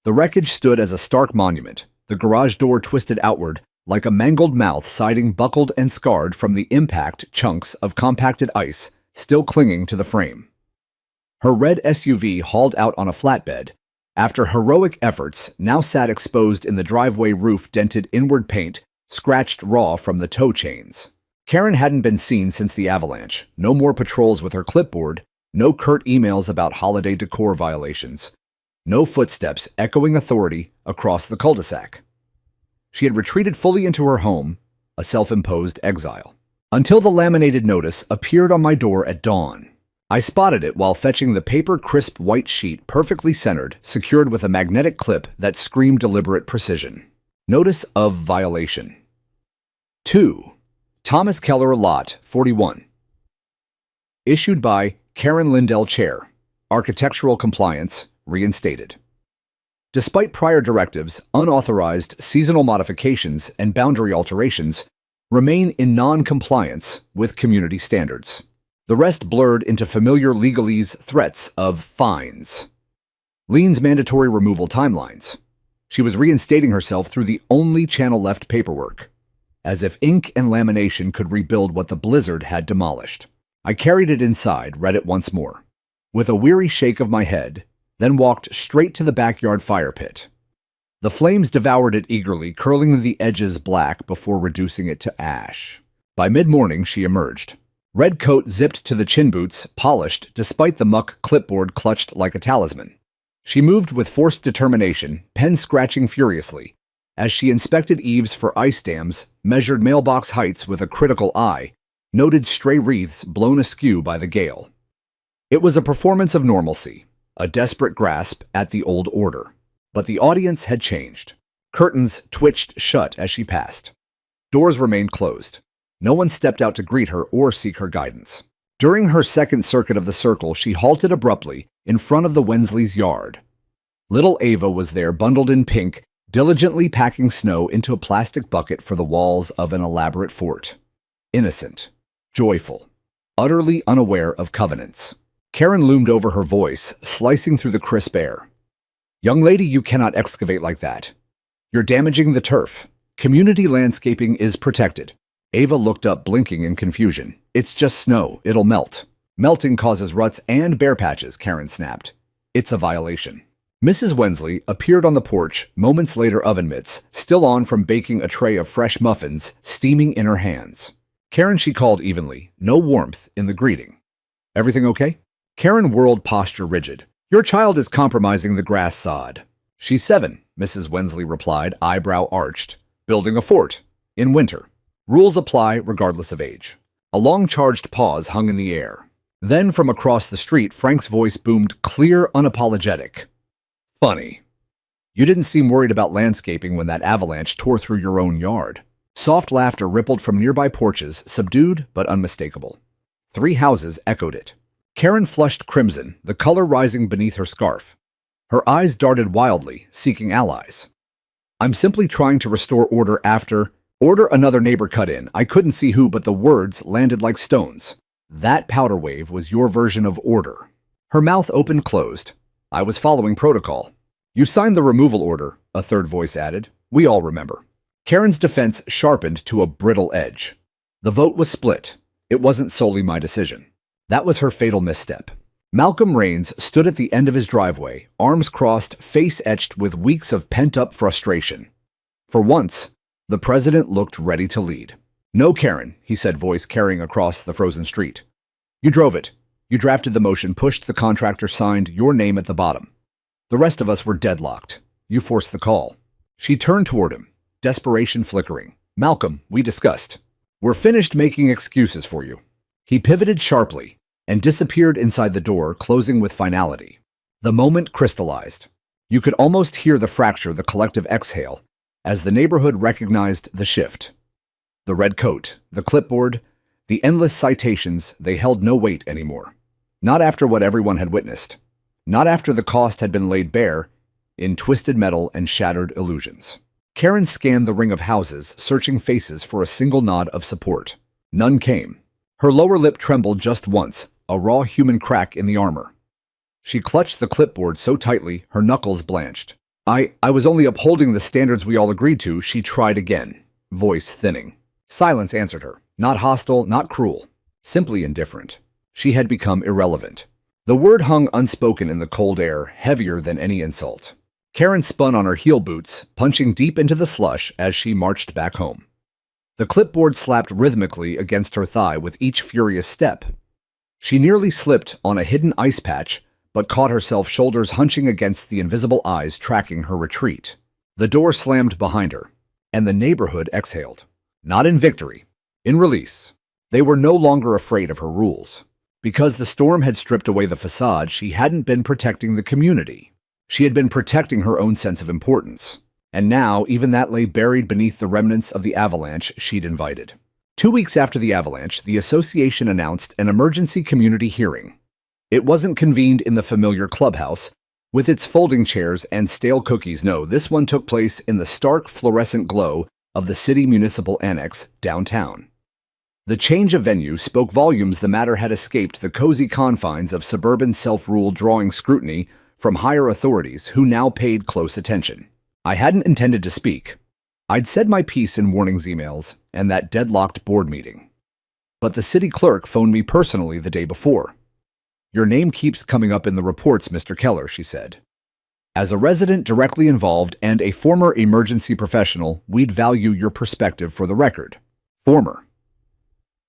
Speaker 1: The wreckage stood as a stark monument, the garage door twisted outward like a mangled mouth, siding buckled and scarred from the impact, chunks of compacted ice still clinging to the frame. Her red SUV, hauled out on a flatbed, after heroic efforts, now sat exposed in the driveway, roof dented, inward paint scratched raw from the tow chains. Karen hadn't been seen since the avalanche. No more patrols with her clipboard, no curt emails about holiday decor violations, no footsteps echoing authority across the cul-de-sac. She had retreated fully into her home, a self-imposed exile. Until the laminated notice appeared on my door at dawn. I spotted it while fetching the paper crisp white sheet, perfectly centered, secured with a magnetic clip that screamed deliberate precision. Notice of violation. 2. Thomas Keller Lot, 41. Issued by Karen Lindell Chair. Architectural compliance reinstated. Despite prior directives, unauthorized seasonal modifications and boundary alterations remain in non-compliance with community standards. The rest blurred into familiar legalese, threats of fines. Liens, mandatory removal timelines. She was reinstating herself through the only channel left: paperwork. As if ink and lamination could rebuild what the blizzard had demolished. I carried it inside, read it once more, with a weary shake of my head, then walked straight to the backyard fire pit. The flames devoured it eagerly, curling the edges black before reducing it to ash. By mid-morning, she emerged. Red coat zipped to the chin boots, polished despite the muck, clipboard clutched like a talisman. She moved with forced determination, pen scratching furiously, as she inspected eaves for ice dams, measured mailbox heights with a critical eye, noted stray wreaths blown askew by the gale. It was a performance of normalcy, a desperate grasp at the old order. But the audience had changed. Curtains twitched shut as she passed. Doors remained closed. No one stepped out to greet her or seek her guidance. During her second circuit of the circle, she halted abruptly in front of the Wensley's yard. Little Ava was there, bundled in pink, diligently packing snow into a plastic bucket for the walls of an elaborate fort. Innocent, joyful, utterly unaware of covenants. Karen loomed over her voice, slicing through the crisp air. "Young lady, you cannot excavate like that. You're damaging the turf. Community landscaping is protected." Ava looked up, blinking in confusion. "It's just snow. It'll melt." "Melting causes ruts and bare patches," Karen snapped. "It's a violation." Mrs. Wensley appeared on the porch, moments later, oven mitts, still on from baking a tray of fresh muffins, steaming in her hands. "Karen," she called evenly, no warmth in the greeting. "Everything okay?" Karen whirled, posture rigid. Your child is compromising the grass sod. She's 7, Mrs. Wensley replied, eyebrow arched. Building a fort. In winter. Rules apply regardless of age. A long-charged pause hung in the air. Then from across the street, Frank's voice boomed clear, unapologetic. Funny. You didn't seem worried about landscaping when that avalanche tore through your own yard. Soft laughter rippled from nearby porches, subdued but unmistakable. 3 houses echoed it. Karen flushed crimson, the color rising beneath her scarf. Her eyes darted wildly, seeking allies. I'm simply trying to restore order after... Order, another neighbor cut in. I couldn't see who, but the words landed like stones. That powder wave was your version of order. Her mouth opened closed. I was following protocol. You signed the removal order, a third voice added. We all remember. Karen's defense sharpened to a brittle edge. The vote was split. It wasn't solely my decision. That was her fatal misstep. Malcolm Raines stood at the end of his driveway, arms crossed, face etched with weeks of pent-up frustration. For once, the president looked ready to lead. No, Karen, he said, voice carrying across the frozen street. You drove it. You drafted the motion, pushed the contractor, signed your name at the bottom. The rest of us were deadlocked. You forced the call. She turned toward him, desperation flickering. Malcolm, we discussed. We're finished making excuses for you. He pivoted sharply and disappeared inside the door, closing with finality. The moment crystallized. You could almost hear the fracture, the collective exhale, as the neighborhood recognized the shift. The red coat, the clipboard, the endless citations, they held no weight anymore. Not after what everyone had witnessed. Not after the cost had been laid bare in twisted metal and shattered illusions. Karen scanned the ring of houses, searching faces for a single nod of support. None came. Her lower lip trembled just once, a raw human crack in the armor. She clutched the clipboard so tightly, her knuckles blanched. I was only upholding the standards we all agreed to, she tried again, voice thinning. Silence answered her. Not hostile, not cruel. Simply indifferent. She had become irrelevant. The word hung unspoken in the cold air, heavier than any insult. Karen spun on her heel boots, punching deep into the slush as she marched back home. The clipboard slapped rhythmically against her thigh with each furious step. She nearly slipped on a hidden ice patch, but caught herself, shoulders hunching against the invisible eyes tracking her retreat. The door slammed behind her, and the neighborhood exhaled. Not in victory, in release. They were no longer afraid of her rules. Because the storm had stripped away the facade, she hadn't been protecting the community. She had been protecting her own sense of importance. And now, even that lay buried beneath the remnants of the avalanche she'd invited. 2 weeks after the avalanche, the association announced an emergency community hearing. It wasn't convened in the familiar clubhouse, with its folding chairs and stale cookies. No, this one took place in the stark fluorescent glow of the city municipal annex downtown. The change of venue spoke volumes. The matter had escaped the cozy confines of suburban self-rule, drawing scrutiny from higher authorities who now paid close attention. I hadn't intended to speak. I'd said my piece in warnings emails and that deadlocked board meeting. But the city clerk phoned me personally the day before. Your name keeps coming up in the reports, Mr. Keller, she said. As a resident directly involved and a former emergency professional, we'd value your perspective for the record. Former.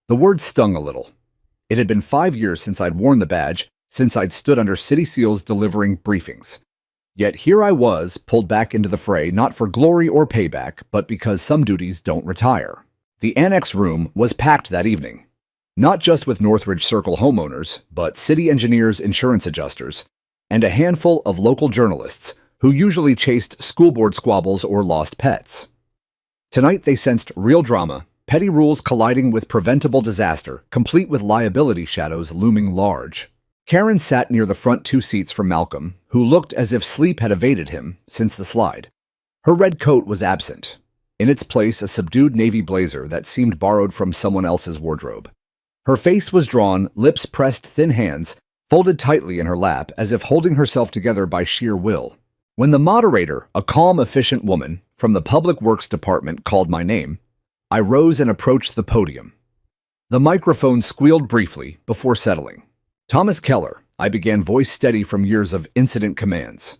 Speaker 1: The word stung a little. It had been 5 years since I'd worn the badge, since I'd stood under city seals delivering briefings. Yet here I was, pulled back into the fray, not for glory or payback, but because some duties don't retire. The annex room was packed that evening. Not just with Northridge Circle homeowners, but city engineers, insurance adjusters, and a handful of local journalists who usually chased school board squabbles or lost pets. Tonight they sensed real drama, petty rules colliding with preventable disaster, complete with liability shadows looming large. Karen sat near the front 2 seats from Malcolm, who looked as if sleep had evaded him since the slide. Her red coat was absent. In its place, a subdued navy blazer that seemed borrowed from someone else's wardrobe. Her face was drawn, lips pressed, thin hands folded tightly in her lap as if holding herself together by sheer will. When the moderator, a calm, efficient woman from the Public Works Department, called my name, I rose and approached the podium. The microphone squealed briefly before settling. Thomas Keller, I began, voice steady from years of incident commands.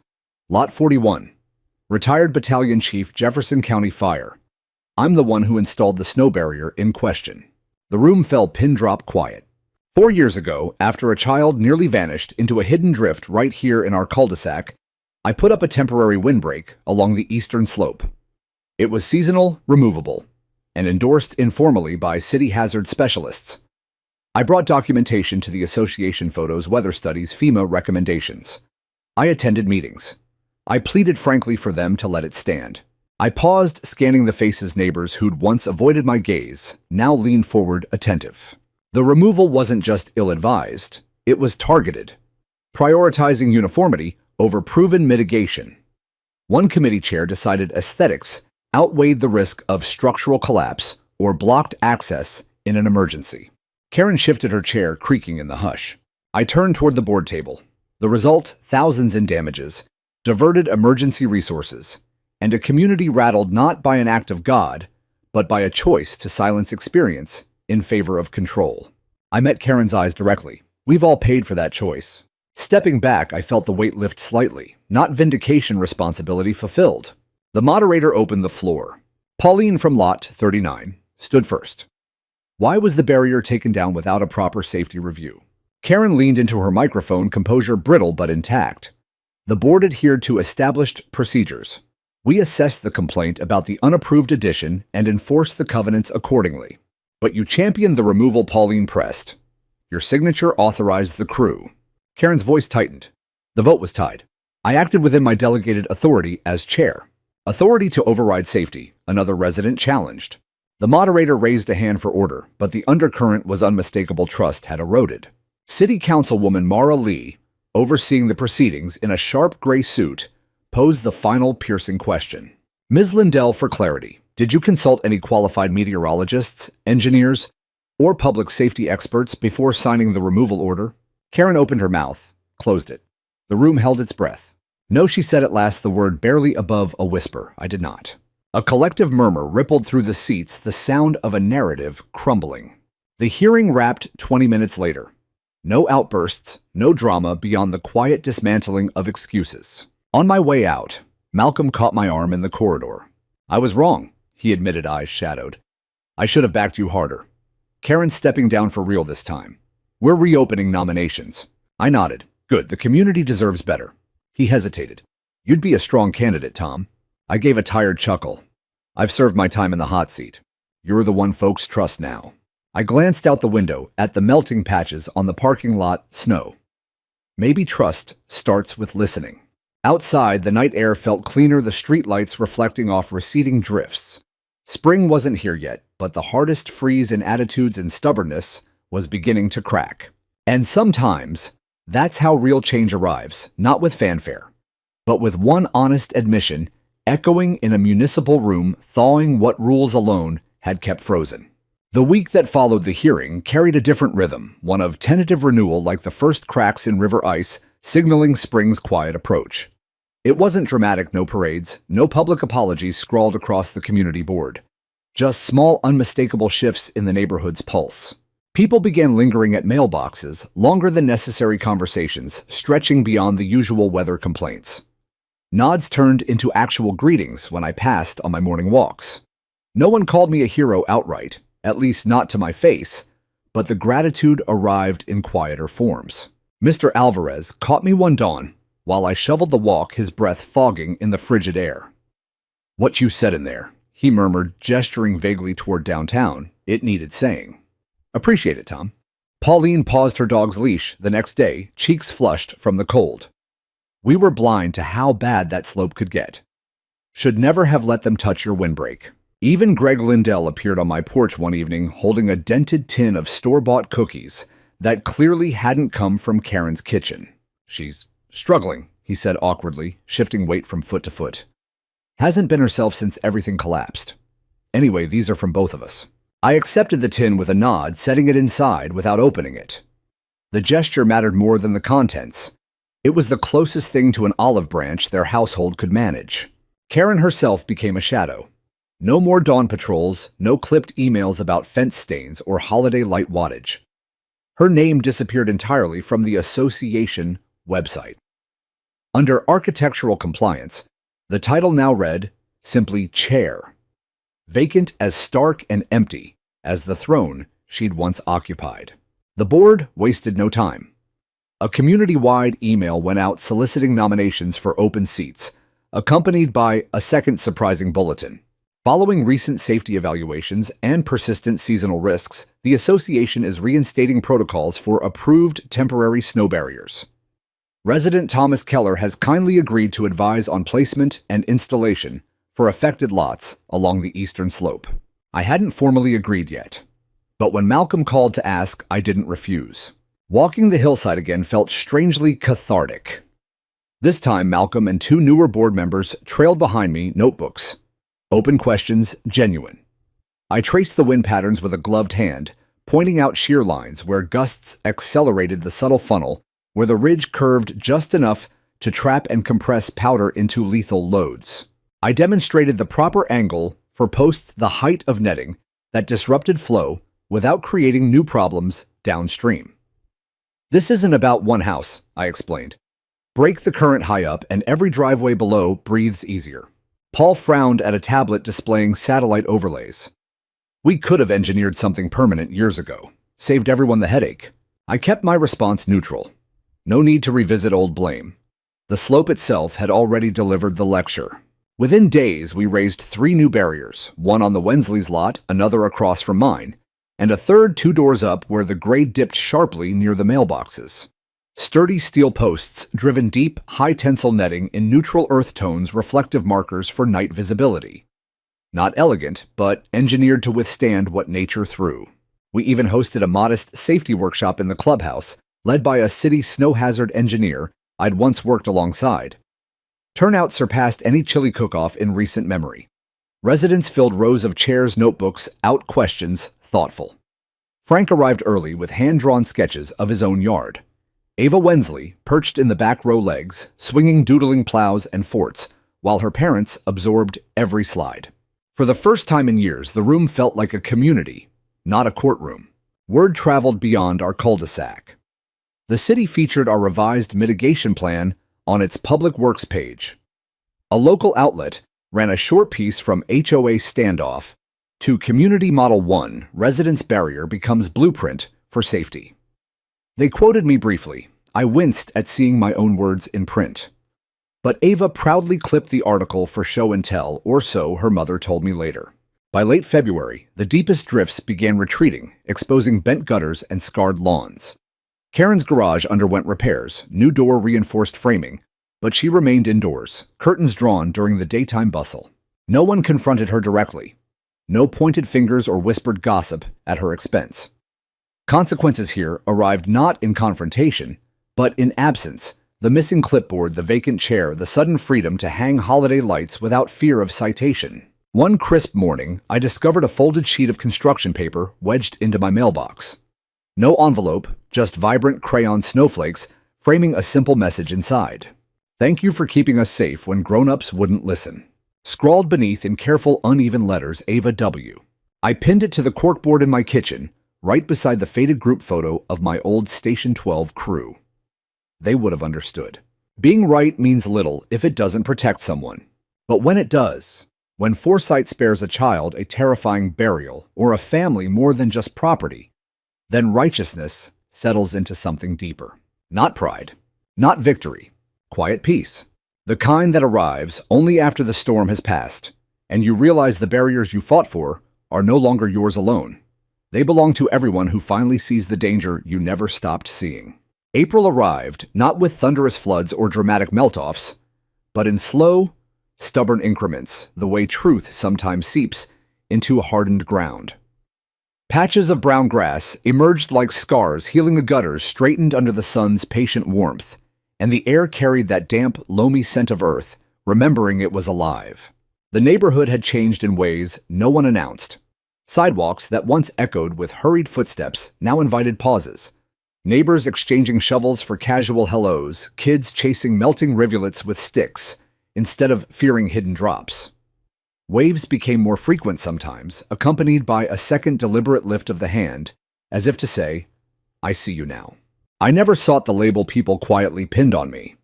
Speaker 1: Lot 41. Retired Battalion Chief, Jefferson County Fire. I'm the one who installed the snow barrier in question. The room fell pin-drop quiet. 4 years ago, after a child nearly vanished into a hidden drift right here in our cul-de-sac, I put up a temporary windbreak along the eastern slope. It was seasonal, removable, and endorsed informally by city hazard specialists. I brought documentation to the association photos, weather studies, FEMA recommendations. I attended meetings. I pleaded frankly for them to let it stand. I paused, scanning the faces neighbors who'd once avoided my gaze, now leaned forward, attentive. The removal wasn't just ill-advised, it was targeted, prioritizing uniformity over proven mitigation. One committee chair decided aesthetics outweighed the risk of structural collapse or blocked access in an emergency. Karen shifted her chair, creaking in the hush. I turned toward the board table. The result, thousands in damages, diverted emergency resources, and a community rattled not by an act of God, but by a choice to silence experience in favor of control. I met Karen's eyes directly. We've all paid for that choice. Stepping back, I felt the weight lift slightly, not vindication, responsibility fulfilled. The moderator opened the floor. Pauline from Lot 39 stood first. Why was the barrier taken down without a proper safety review? Karen leaned into her microphone, composure brittle but intact. The board adhered to established procedures. We assessed the complaint about the unapproved addition and enforced the covenants accordingly. But you championed the removal, Pauline pressed. Your signature authorized the crew. Karen's voice tightened. The vote was tied. I acted within my delegated authority as chair. Authority to override safety, another resident challenged. The moderator raised a hand for order, but the undercurrent was unmistakable. Trust had eroded. City Councilwoman Mara Lee, overseeing the proceedings in a sharp gray suit, posed the final piercing question. Ms. Lindell, for clarity, did you consult any qualified meteorologists, engineers, or public safety experts before signing the removal order? Karen opened her mouth, closed it. The room held its breath. No, she said at last, the word barely above a whisper. I did not. A collective murmur rippled through the seats, the sound of a narrative crumbling. The hearing wrapped 20 minutes later. No outbursts, no drama beyond the quiet dismantling of excuses. On my way out, Malcolm caught my arm in the corridor. I was wrong, he admitted, eyes shadowed. I should have backed you harder. Karen's stepping down for real this time. We're reopening nominations. I nodded. Good, the community deserves better. He hesitated. You'd be a strong candidate, Tom. I gave a tired chuckle. I've served my time in the hot seat. You're the one folks trust now. I glanced out the window at the melting patches on the parking lot, snow. Maybe trust starts with listening. Outside, the night air felt cleaner, the streetlights reflecting off receding drifts. Spring wasn't here yet, but the hardest freeze in attitudes and stubbornness was beginning to crack. And sometimes, that's how real change arrives, not with fanfare, but with one honest admission echoing in a municipal room, thawing what rules alone had kept frozen. The week that followed the hearing carried a different rhythm, one of tentative renewal, like the first cracks in river ice, signaling spring's quiet approach. It wasn't dramatic, no parades, no public apologies scrawled across the community board. Just small, unmistakable shifts in the neighborhood's pulse. People began lingering at mailboxes, longer than necessary conversations, stretching beyond the usual weather complaints. Nods turned into actual greetings when I passed on my morning walks. No one called me a hero outright, at least not to my face, but the gratitude arrived in quieter forms. Mr. Alvarez caught me one dawn while I shoveled the walk, his breath fogging in the frigid air. What you said in there, he murmured, gesturing vaguely toward downtown. It needed saying. Appreciate it, Tom. Pauline paused her dog's leash the next day, cheeks flushed from the cold. We were blind to how bad that slope could get. Should never have let them touch your windbreak. Even Greg Lindell appeared on my porch one evening holding a dented tin of store-bought cookies that clearly hadn't come from Karen's kitchen. She's struggling, he said awkwardly, shifting weight from foot to foot. Hasn't been herself since everything collapsed. Anyway, these are from both of us. I accepted the tin with a nod, setting it inside without opening it. The gesture mattered more than the contents. It was the closest thing to an olive branch their household could manage. Karen herself became a shadow. No more dawn patrols, no clipped emails about fence stains or holiday light wattage. Her name disappeared entirely from the association website. Under architectural compliance, the title now read simply Chair, vacant as stark and empty as the throne she'd once occupied. The board wasted no time. A community-wide email went out soliciting nominations for open seats, accompanied by a second surprising bulletin. Following recent safety evaluations and persistent seasonal risks, the association is reinstating protocols for approved temporary snow barriers. Resident Thomas Keller has kindly agreed to advise on placement and installation for affected lots along the eastern slope. I hadn't formally agreed yet, but when Malcolm called to ask, I didn't refuse. Walking the hillside again felt strangely cathartic. This time, Malcolm and two newer board members trailed behind me, notebooks. Open questions, genuine. I traced the wind patterns with a gloved hand, pointing out shear lines where gusts accelerated the subtle funnel, where the ridge curved just enough to trap and compress powder into lethal loads. I demonstrated the proper angle for posts the height of netting that disrupted flow without creating new problems downstream. This isn't about one house, I explained. Break the current high up and every driveway below breathes easier. Paul frowned at a tablet displaying satellite overlays. We could have engineered something permanent years ago, saved everyone the headache. I kept my response neutral. No need to revisit old blame. The slope itself had already delivered the lecture. Within days, we raised 3 new barriers, one on the Wensley's lot, another across from mine, and a third 2 doors up where the grade dipped sharply near the mailboxes. Sturdy steel posts driven deep, high-tensile netting in neutral earth tones reflective markers for night visibility. Not elegant, but engineered to withstand what nature threw. We even hosted a modest safety workshop in the clubhouse, led by a city snow hazard engineer I'd once worked alongside. Turnout surpassed any chili cook-off in recent memory. Residents filled rows of chairs, notebooks, out questions, thoughtful. Frank arrived early with hand-drawn sketches of his own yard. Ava Wensley perched in the back row legs, swinging doodling plows and forts, while her parents absorbed every slide. For the first time in years, the room felt like a community, not a courtroom. Word traveled beyond our cul-de-sac. The city featured our revised mitigation plan on its Public Works page. A local outlet ran a short piece from HOA standoff to Community Model 1, Residence Barrier becomes blueprint for safety. They quoted me briefly. I winced at seeing my own words in print. But Ava proudly clipped the article for show and tell, or so her mother told me later. By late February, the deepest drifts began retreating, exposing bent gutters and scarred lawns. Karen's garage underwent repairs, new door reinforced framing, but she remained indoors, curtains drawn during the daytime bustle. No one confronted her directly. No pointed fingers or whispered gossip at her expense. Consequences here arrived not in confrontation, but in absence. The missing clipboard, the vacant chair, the sudden freedom to hang holiday lights without fear of citation. One crisp morning, I discovered a folded sheet of construction paper wedged into my mailbox. No envelope, just vibrant crayon snowflakes framing a simple message inside. Thank you for keeping us safe when grown-ups wouldn't listen. Scrawled beneath in careful, uneven letters, Ava W. I pinned it to the corkboard in my kitchen, right beside the faded group photo of my old Station 12 crew. They would have understood. Being right means little if it doesn't protect someone. But when it does, when foresight spares a child a terrifying burial or a family more than just property, then righteousness settles into something deeper. Not pride, not victory, quiet peace. The kind that arrives only after the storm has passed, and you realize the barriers you fought for are no longer yours alone. They belong to everyone who finally sees the danger you never stopped seeing. April arrived not with thunderous floods or dramatic melt-offs, but in slow, stubborn increments, the way truth sometimes seeps into hardened ground. Patches of brown grass emerged like scars healing the gutters straightened under the sun's patient warmth, and the air carried that damp, loamy scent of earth, remembering it was alive. The neighborhood had changed in ways no one announced. Sidewalks that once echoed with hurried footsteps now invited pauses. Neighbors exchanging shovels for casual hellos, kids chasing melting rivulets with sticks instead of fearing hidden drops. Waves became more frequent sometimes, accompanied by a second deliberate lift of the hand, as if to say, I see you now. I never sought the label people quietly pinned on me.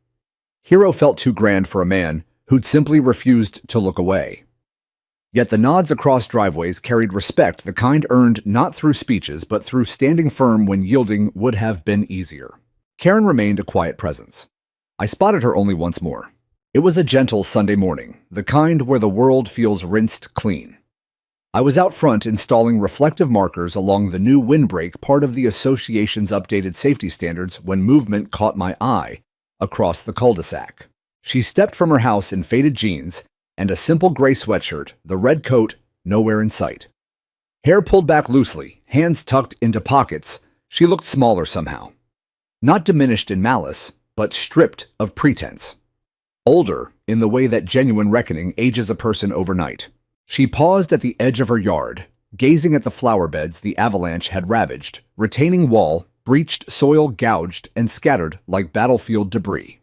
Speaker 1: Hero felt too grand for a man who'd simply refused to look away. Yet the nods across driveways carried respect, the kind earned not through speeches, but through standing firm when yielding would have been easier. Karen remained a quiet presence. I spotted her only once more. It was a gentle Sunday morning, the kind where the world feels rinsed clean. I was out front installing reflective markers along the new windbreak, part of the association's updated safety standards, when movement caught my eye across the cul-de-sac. She stepped from her house in faded jeans and a simple gray sweatshirt, the red coat nowhere in sight. Hair pulled back loosely, hands tucked into pockets, she looked smaller somehow. Not diminished in malice, but stripped of pretense. Older in the way that genuine reckoning ages a person overnight. She paused at the edge of her yard, gazing at the flower beds the avalanche had ravaged, retaining wall, breached soil gouged and scattered like battlefield debris.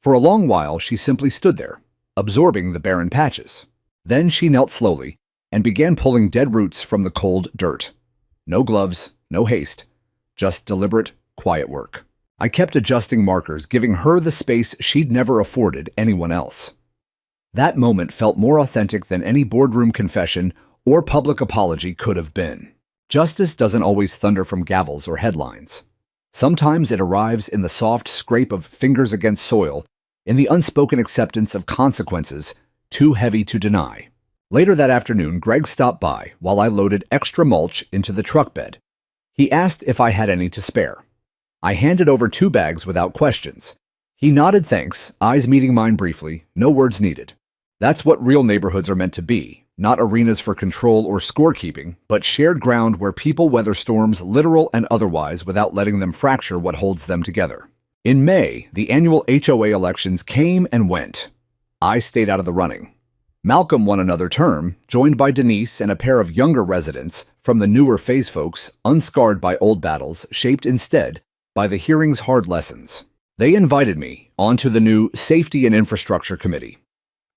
Speaker 1: For a long while she simply stood there, absorbing the barren patches. Then she knelt slowly and began pulling dead roots from the cold dirt. No gloves, no haste, just deliberate, quiet work. I kept adjusting markers, giving her the space she'd never afforded anyone else. That moment felt more authentic than any boardroom confession or public apology could have been. Justice doesn't always thunder from gavels or headlines. Sometimes it arrives in the soft scrape of fingers against soil, in the unspoken acceptance of consequences too heavy to deny. Later that afternoon, Greg stopped by while I loaded extra mulch into the truck bed. He asked if I had any to spare. I handed over 2 bags without questions. He nodded thanks, eyes meeting mine briefly, no words needed. That's what real neighborhoods are meant to be, not arenas for control or scorekeeping, but shared ground where people weather storms, literal and otherwise, without letting them fracture what holds them together. In May, the annual HOA elections came and went. I stayed out of the running. Malcolm won another term, joined by Denise and a pair of younger residents from the newer phase folks, unscarred by old battles, shaped instead by the hearing's hard lessons. They invited me onto the new Safety and Infrastructure Committee.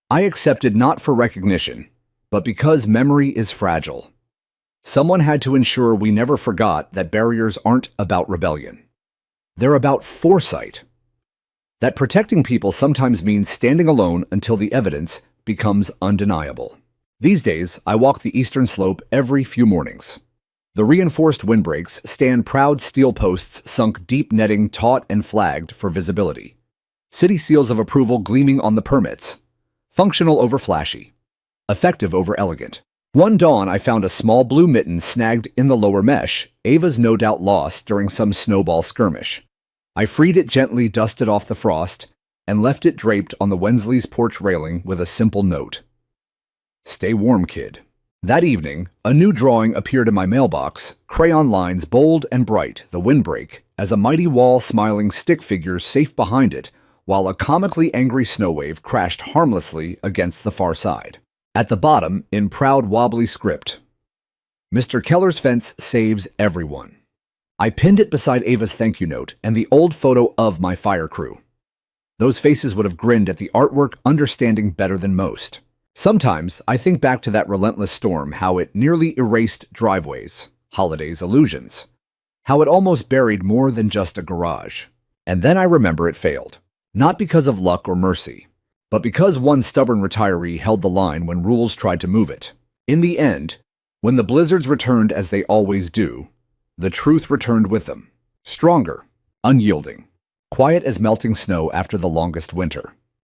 Speaker 1: I accepted not for recognition, but because memory is fragile. Someone had to ensure we never forgot that barriers aren't about rebellion. They're about foresight. That protecting people sometimes means standing alone until the evidence becomes undeniable. These days, I walk the eastern slope every few mornings. The reinforced windbreaks stand proud steel posts sunk deep, netting taut and flagged for visibility. City seals of approval gleaming on the permits. Functional over flashy. Effective over elegant. One dawn I found a small blue mitten snagged in the lower mesh, Ava's no doubt lost during some snowball skirmish. I freed it gently, dusted off the frost, and left it draped on the Wensley's porch railing with a simple note. Stay warm, kid. That evening, a new drawing appeared in my mailbox, crayon lines bold and bright, the windbreak, as a mighty wall smiling stick figures safe behind it, while a comically angry snow wave crashed harmlessly against the far side. At the bottom, in proud wobbly script, Mr. Keller's fence saves everyone. I pinned it beside Ava's thank you note and the old photo of my fire crew. Those faces would have grinned at the artwork, understanding better than most. Sometimes I think back to that relentless storm, how it nearly erased driveways, holidays, illusions, how it almost buried more than just a garage. And then I remember it failed. Not because of luck or mercy, but because one stubborn retiree held the line when rules tried to move it. In the end, when the blizzards returned as they always do, the truth returned with them. Stronger, unyielding, quiet as melting snow after the longest winter.